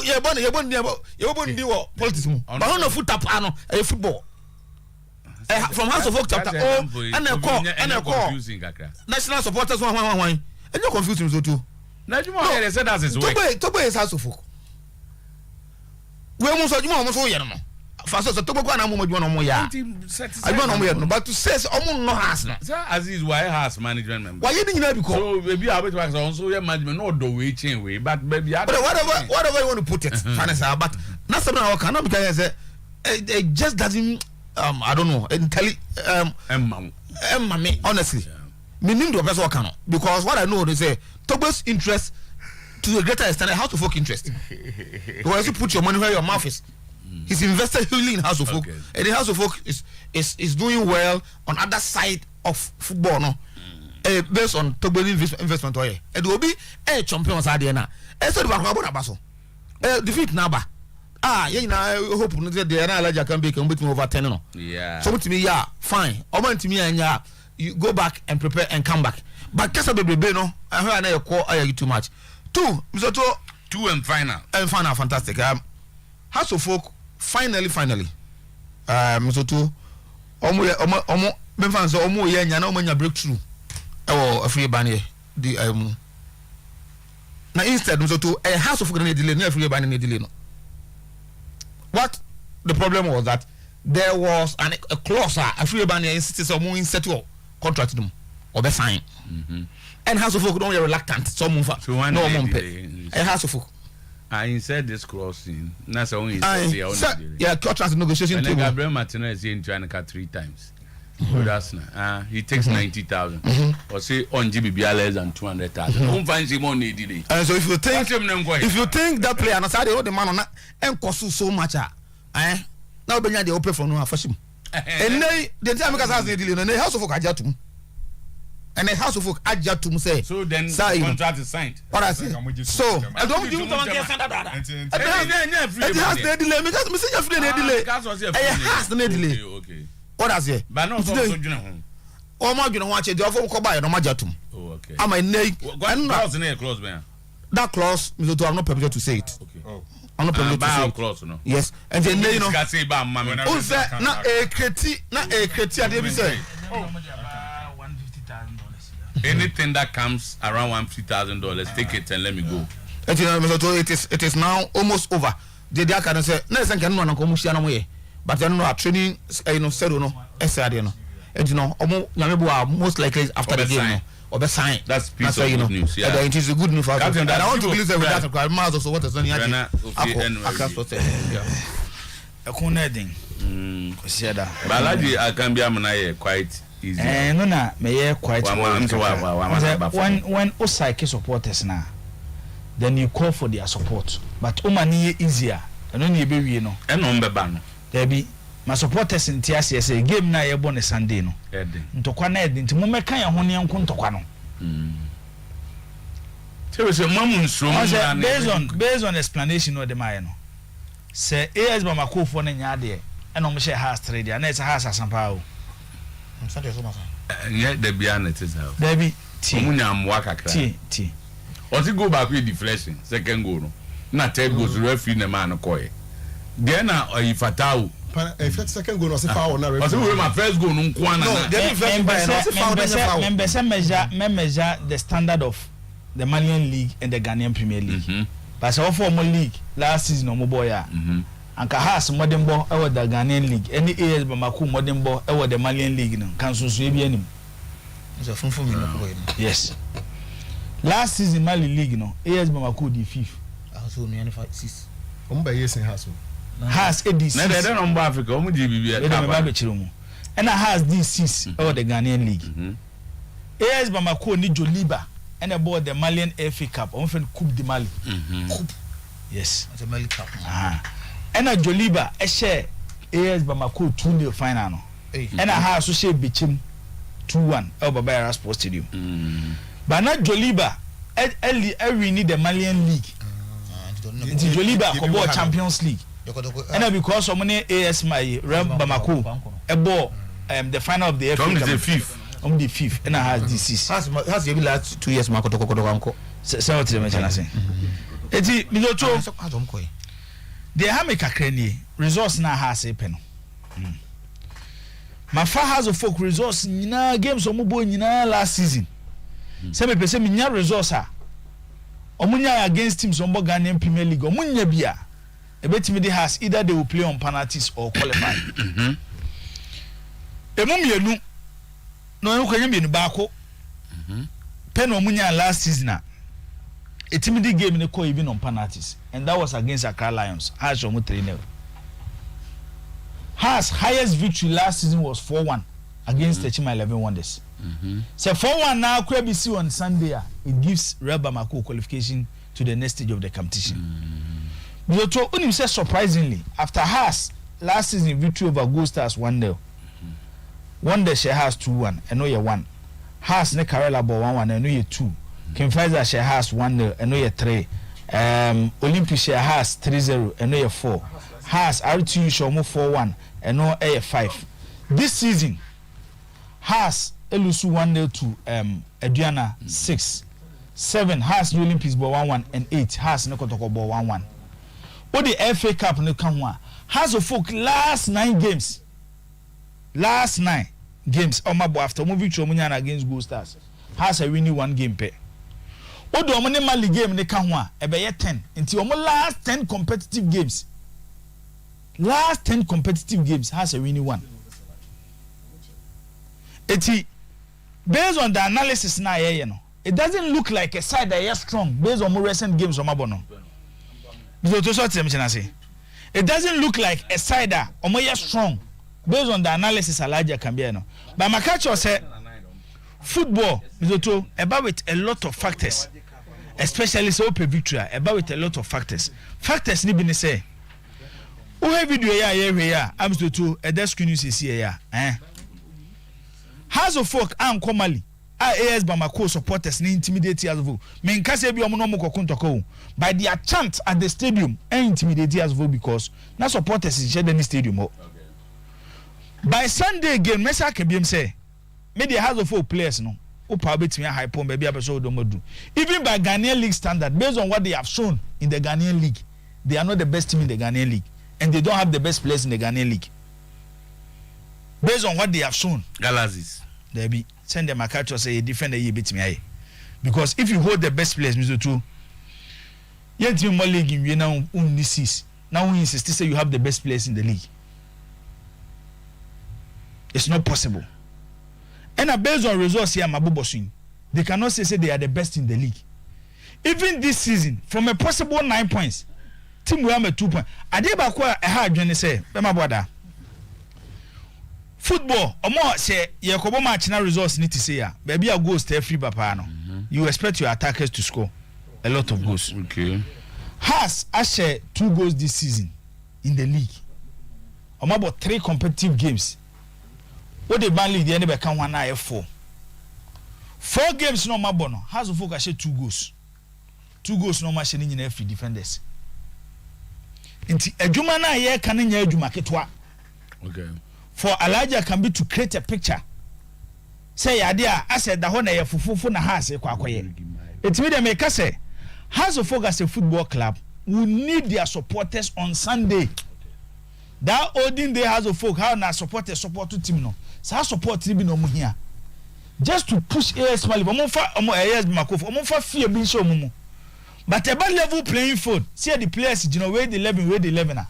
ye bon wo politics mu ba no football pa no e football from House of Folk chapter O and a call national supporters one and you confusing so too
na juma here say that is work
Togbe is House of Folk we mo so juma mo so ye no faso so Togbe kwa na mo juma no mo ya I don't know but to say omo no has no
Aziz why has management member
why you didn't because
so maybe I bet was so your management no do we change way but maybe
whatever you want to put it fanasa but not something I cannot because it just doesn't I don't know me honestly meaning the person can because what I know they say Togbe's interest to a greater extent House of Folk interest you also put your money where your mouth is. He's invested heavily in House of Folk, and the House of Folk is doing well on other side of football, no? Based on Togbe investment, and will be a champion side now. So the Bakabo Basso, defeat Naba. Yeah, I hope that the Acheampong can beat me over 10. No,
yeah.
So to me, yeah, fine. Oman to me, and yeah, you go back and prepare and come back. But Casa Baby, no, I heard I call you too much. 2, Mr.
2 and final.
And final, fantastic. House of Folk, finally. So too, Omo, Memphis, Omo, Yana, breakthrough. Oh, a free banner. Now instead, so too, a House of Folk delay, no free banner delay. What the problem was that there was a clause, a free banner insisted on moving settle contract them or be signed. And House of Folk don't be reluctant. So move for
So
no more pay. A House of Folk.
I insert this clause in. That's only
yeah, contract negotiation
and
table.
Gabriel Martinez is in China 3 times. So that's he takes 90,000. Or say on GBB less than 200,000. Who finds him on delay?
And so if you think that player and say the man on that and cost so much, now be the open for no afashim. And the time because has the delay and the House of Folk ajatum. And the House of Folk ajatum say.
So then the contract is signed.
What I say? So I don't give someone get signed that. It has the delay because me say you free the delay. It has the delay.
Okay.
What I say?
But no so juna ho.
O ma juna ho ache the ofo ko buy no ma jatum.
Oh okay.
Am I nay?
Clause in clause man.
That clause me to I'm not permitted to say it.
Okay. Oh.
I'm not permitted to say it.
Clause no.
Yes. And then you know.
Can say ba mama.
O say na e kreti ade bi say.
Anything that comes around $150,000, take it and let me go.
It is now almost over. The can say na say kan no na ko mu hia na mo ye. But then no training said no essay no. And you know most likely after the game or be sign.
That's piece of good news. Yeah.
It is a good news for us. And I want to believe that with that miles also what is on here.
Akunedin. Kosiada.
Balaji Akambia Manaye quite easy.
No na me quite when Osaka supporters na then you call for their support. But Omani easier. And only be no.
And on the ban.
There be my supporters in TSS game na ye born Sunday no. Ntokwa na edi nti mo meka ya hone enko ntokwa no.
So say mamun so
based on explanation no de my no. Say AS Bamako for na nya de e no mo share house trade na it's house asampa o.
Sunday so masa.
Yeah, the bian it is how.
There be T.
Omunya amwa kakra.
T.
Or to go back with deflection second goal no. Na third goal referee na man koye. Then if fatao
if second goal no say foul na
referee. But my first goal no nkwa na.
No, then first
measure the standard of the Malian League and the Ghanaian Premier League. But so for more league last season no boy ya. Anka has modern ball over the Ghanaian League. Any AS Bamako modern ball over the Malian League no. Can so be anim.
It's a fun for me.
Yes. Last season Mali League no AS Bamako the 5th.
Also 95-6.
Omba yes in house.
Has AD6.
Na dey no Africa, omu GBB.
E dey be chiro mu. And has D6 over the Ghanaian League. AS Bamako ni Joliba and about the Malian FA Cup. Omu fen Coupe de Mali. Coupe. Yes.
It's a Mali Cup.
And Joliba e share AS Bamako 2-0 final no. And has so share Bichim 2-1 over Bayera Sports Stadium. But not Joliba every need the Malian League. It's Joliba for Champions League. And because of many AS my Rem Bamako a ball the final of the FA Cup. The 5th and I has this
has the last 2 years Marco Toko.
So what you mention saying. Eti Miloto they have make a crane resource na has a pen. My father has a folk resource nyina games omubo nyina last season. Say me pese me nya resource a omunya against teams on Ghanaian Premier League omunya bia e betimi dey has either they will play on penalties or qualify. Emu no enkwanya mienu baako. Pen omunya last season a etimidi game ne call even on penalties and that was against Accra Lions. Has omu 3-0. Has highest victory last season was 4-1 against the Chima 11 Wonders. So 4-1 now could be seen on Sunday. It gives Real Bamako qualification to the next stage of the competition. But to only say surprisingly, after Haas last season victory over Gold Stars 1-0. Wonder she has 2-1, and no you 1. Haas ne Karela ball 1-1, and no you 2. Kim Pfizer she has 1-0, and no you 3. Olympic she has 3-0, and no you 4. Haas RTU show move 4-1, and no you 5. This season, Haas elusu 1-0 to Aduana 6. 7 Hearts the Olympics ball 1-1 and 8 Hearts ne Kotoko ball 1-1. What the FA Cup ne kan ho a Hearts of Folk last 9 games omabo after movie victory omunya against Gold Stars. Hearts are winning 1 game pe. What the omone mali game ne kan ho a ebe ye 10 until omo last 10 competitive games. Last 10 competitive games Hearts are winning 1. Eti based on the analysis na ye no, it doesn't look like a side that is strong based on more recent games on Mabono. It doesn't look like a side that is strong based on the analysis Elijah Cambiano. But Makacho said football about with a lot of factors, especially so per victory about with a lot of factors. Factors ni bini say. Uhe video ya I'm to a desk news is here House of Folk and Komali AS Bamako supporters ni intimidate as well. Men kase bi omo no mo kokuntoko by their chant at the stadium and intimidate as well because na supporters is share the stadium. Okay. By Sunday game mesa kebiem say me the House of Folk players no opa betimi high pon baby abeso odomodu. Even by Ghanaian league standard based on what they have shown in the Ghanaian league they are not the best team in the Ghanaian league and they don't have the best players in the Ghanaian league. Based on what they have shown
Galaxy
there be send them a catch or say defend a year bit me because if you hold the best players Mr. Two yet you more league you now only sees now we insist say you have the best players in the league. It's not possible. And based on results here Mabubosin they cannot say they are the best in the league. Even this season from a possible 9 points team we have a 2 points adeba kwa a hard journey say bema boda football omo say yakobo match na results need to say ya baby a goals stay free papa no you expect your attackers to score a lot of goals.
Okay.
Has share 2 goals this season in the league. Omo about 3 competitive games. What the ban league the end be kan one na 4 games no mabo no has of focus share 2 goals. 2 goals no match ni nyina free defenders. Inti adwuma na ye kan nya adwuma ketwa.
Okay.
For Elijah can be to create a picture. Say idea I said the one fufu na house kwakoye. It's me they make us say House of Folk as a football club will need their supporters on Sunday. That olden day House of Folk how na supporters support to team no. So support team no mu here. Just to push AS Mali omo fa omo AS Makof omo fa fear bin show mumu. But about level playing field see the players you know where the 11 ah.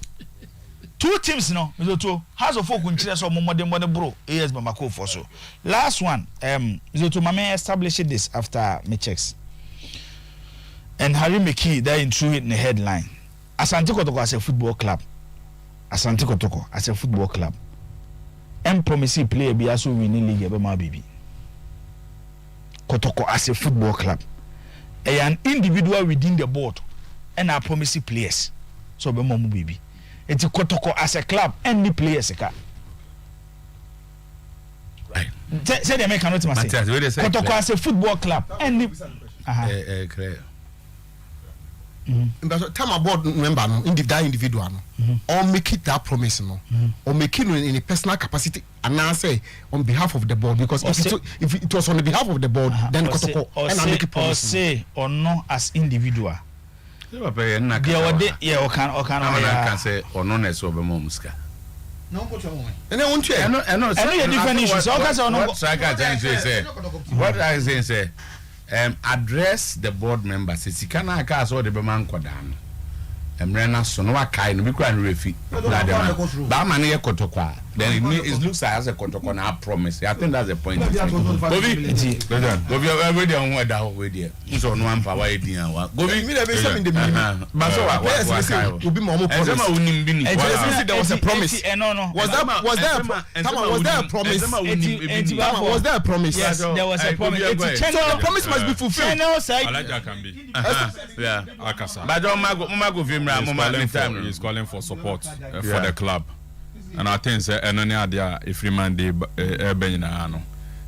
2 teams no Mizoto House of Folk nchire so modern bro AS Bamako for so last one Mizoto mama established this after me checks and Harry Meki that threw it in the headline Asante Kotoko as a football club and promise player be also winning league ebe ma bibi Kotoko as a football club an individual within the board and I promise players so be mo bibi. It's Kotoko as a club and the players ka.
Right.
Say they make a note to say. Kotoko as a football club and the
clear.
But time about member no individual no or make it that promise no or make it in a personal capacity and now say on behalf of the board because if it was on the behalf of the board then Kotoko and I make it promise or
say or no as individual.
Yeah, can say or no ness over Momska.
No, and I want to
different issues. What I say, address the board members. It's Kana Cas or the Beman Kodam. Emrena Sonoa Kain, we can refi. Bamania Kotokwa. Then it looks as a Kotokona promise. I think that's the point. Go be already on what that way there. It's on one power idea. Go be in the minimum. But will be more promise. There was a promise. Was there a promise? Was there a promise?
Yes, there was a promise.
So the promise must be fulfilled.
Alaja can be.
Yeah.
Akasa.
But don't
he's calling for support for the club. And I think say enonia dia if man dey benina no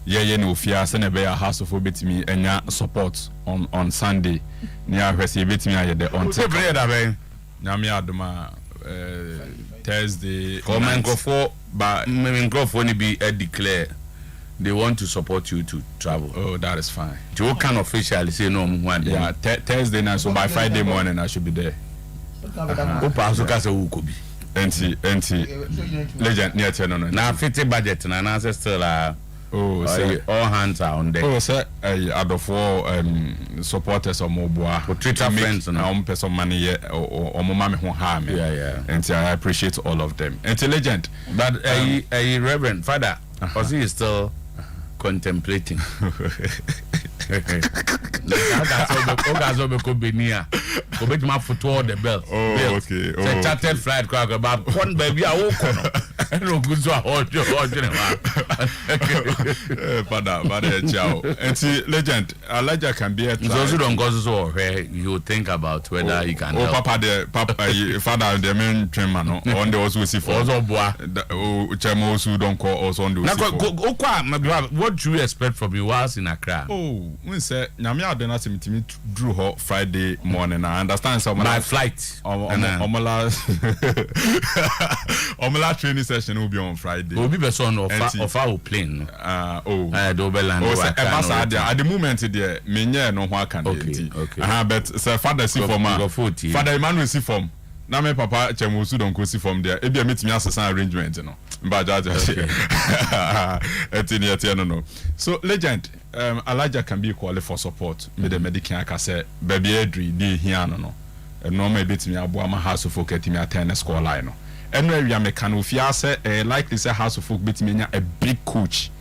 ye no fia se na be House of Folk betimi enya support on Sunday near hwese betimi aye the on
play that be
na me adoma Thursday
comment go for ba me go for ni be declare they want to support you to travel.
Oh, that is fine.
You can officially say no one.
Yeah, Thursday night, so by Friday morning I should be there. Legend near ten.
Now 50 budget and I still all hands are on deck.
Oh, sir, out of all supporters of Mobua,
Twitter friends, and
I some money or mommy who harm.
Yeah.
And I appreciate all of them. And legend,
but a reverend father, because he is still contemplating. The belt.
Oh, okay.
It's a chartered flight crack about one baby. I walk on. No good so hot.
But ciao. And see, legend, Elijah can be a
also don't go so where you think about whether he can.
Oh, Papa, father, the main trainman on the also see for
also boy.
Chemos who don't call also on the.
What do you expect from you whilst in Accra?
Oh, we say Namia Donati drew her Friday morning. I understand some
my flight.
Omala training session will be on Friday.
Will be the son of our plane. At
the moment, there, Minya no one can. Okay. But sir, father see from Father Emmanuel see from. Na me papa Chemusu don't go see from there. Ebi meet me as an arrangement, you know. But no. So legend, Elijah can be qualified for support. Me the medical can say baby Edri di here no. No me bit me aboa ma house of folk at me attend score line no. And we are mechanical fear say likely say house of folk bit me a big coach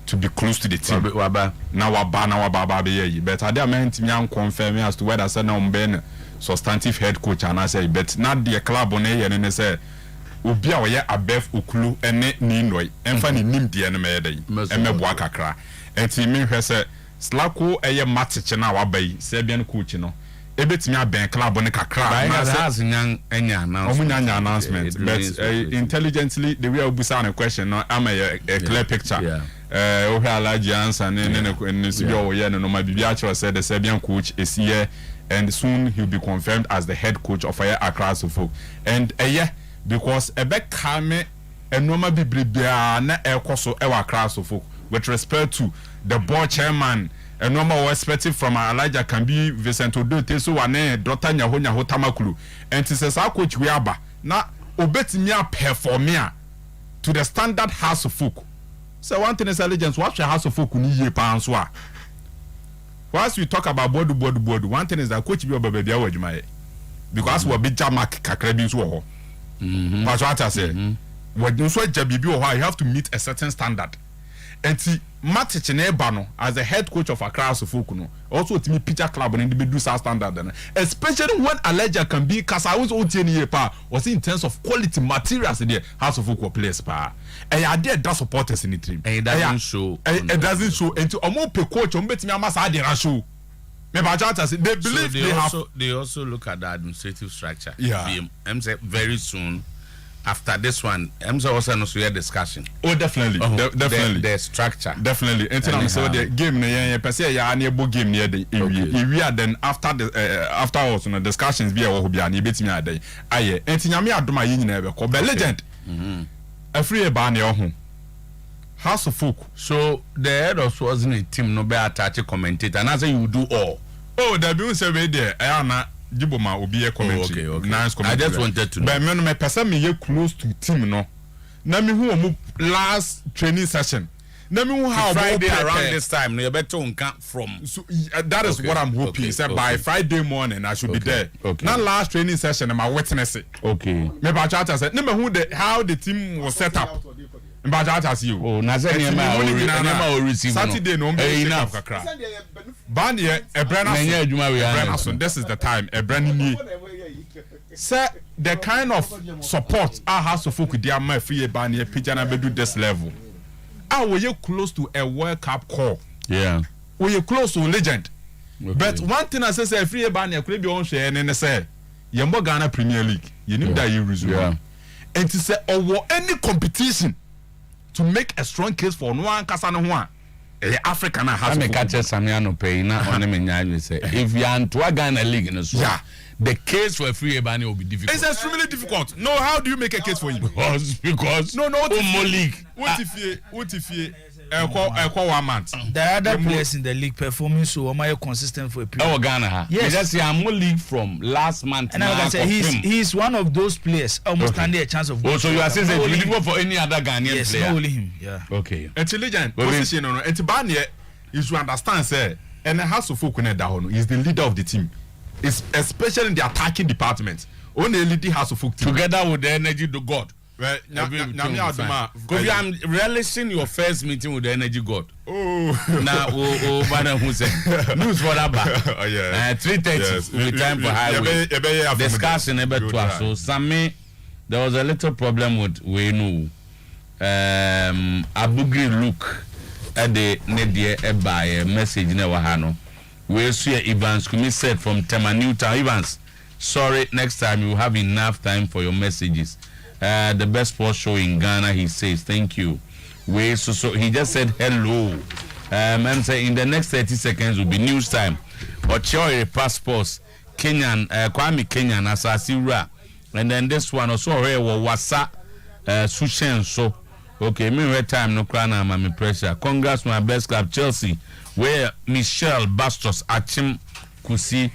to be close to the team. Now waba be but I there meant me confirm as to whether say no ben substantive head coach and I say but not the club on here and say obi a we above okulu ene ni noi emfa ni nim de ene me dey emeboa kakra enti me hwe say slako eye match na wabai Serbian coach no ebetimi aben club ne kakra
na has nyan enya
announcement but intelligently the way obusa na question no am a clear picture o hwe alaji answer ne so yo ye no ma bibia actually said the Serbian coach is here and soon he'll be confirmed as the head coach of Accra Suffolk and because ebe kame enoma bibribia na ekoso ewa Accra Suffolk with respect to the board chairman enoma was expected from Elijah can be Vincent Odote so wane Dr. Nyaho Tamakulu and it says our coach we aba na obetimi a perform to the standard House of Folk. So one thing is allegiance watch the House of Folk ni ye pa anso a. Once we talk about board, one thing is that coach be baby awajuma because we be jamak kakra bi so ho. That's what I say. When you so jabibi ho, you have to meet a certain standard. And see match in Ebano as the head coach of Accra Suffolk no also to me picture club and they do standard especially when Elijah can be cause I was OTN pa was in terms of quality materials in there House of Folk players pa and I did that supporters in the team
and it doesn't show
it doesn't show and to omo pe coach on betimi amasa dey show me ba chance they believe
so they also look at the administrative structure I'm say very soon after this one, I'm also not a discussion.
Oh, definitely, definitely.
The structure,
definitely. And so the game, per se, yeah, near book game near the area. Then after the after also the discussions be a be an bit me a day. Aye, and Tinyami Aduma Yin never called legend. A free ban your home. House of Folk. So
the head of wasn't a team no be attached commentator, and as you do all.
Oh, the bill survey there. I am not. Jiboma will be a commentary.
Okay.
Nice commentary.
I just wanted to know.
But me person me close to team no. Na me who last training session. Na me who how
Friday around this time. You better come from.
So that is what I'm hoping. By Friday morning I should be there.
Okay.
Not last training session. I'm witness it.
Okay.
Me ba chat say. Na me who how the team was set up. Me ba chat as you.
Oh, na say nema receive.
Saturday no be enough kakra. Ban here a brand new. This is the time a brand new. Sir, the kind of support our House of Folk their my free ban here picture and do this level. Are we close to a World Cup call?
Yeah.
We close to legend. Okay. But one thing I say free ban here could be on share and say Yambo Ghana Premier League. You need that you resume. Yeah. And to say or any competition to make a strong case for one Kasano one. African has
to catch Samiano pay na on me say if you are to Ghana League in the case for a free Ebani will be difficult.
It's extremely difficult. No, how do you make a case for him?
Because
no
Omo League.
What if 1 month.
The other players in the league performing so am I consistent for a period.
Oh Ghana.
Yes.
Just say I'm league from last month.
And I say he's one of those players almost standing a chance of.
Oh, so you are saying you didn't go for any other Ghanaian
yes,
player?
Yes, not only him. Yeah.
Okay.
Intelligent position no. Enti you should understand say and House of Folk is the leader of the team. It's especially in the attacking department. Only leading House of Folk team.
Together with the energy to God.
Well,
Kofi, I'm relishing your first meeting with the energy God.
Oh,
now, Madam Hussein, news for that back.
Oh, yeah.
3:30 will be time for highway. Discussion about to us. So, Sammy, there was a little problem with Wenu. Abugri look at the Nedia by a message in our Hano. We see Evans Kumi said from Tema Newtown. Evans, sorry, next time you have enough time for your messages. The best sports show in Ghana, he says. Thank you. So he just said hello. And say in the next 30 seconds will be news time. Oyerepa Sports, Kenyan, Kwame Kenyan, Asasira. And then this one also here was Wasa Sushen. So okay, me red time no cry now, my pressure. Congrats, my best club Chelsea, where Michelle Bastos Achim Kusi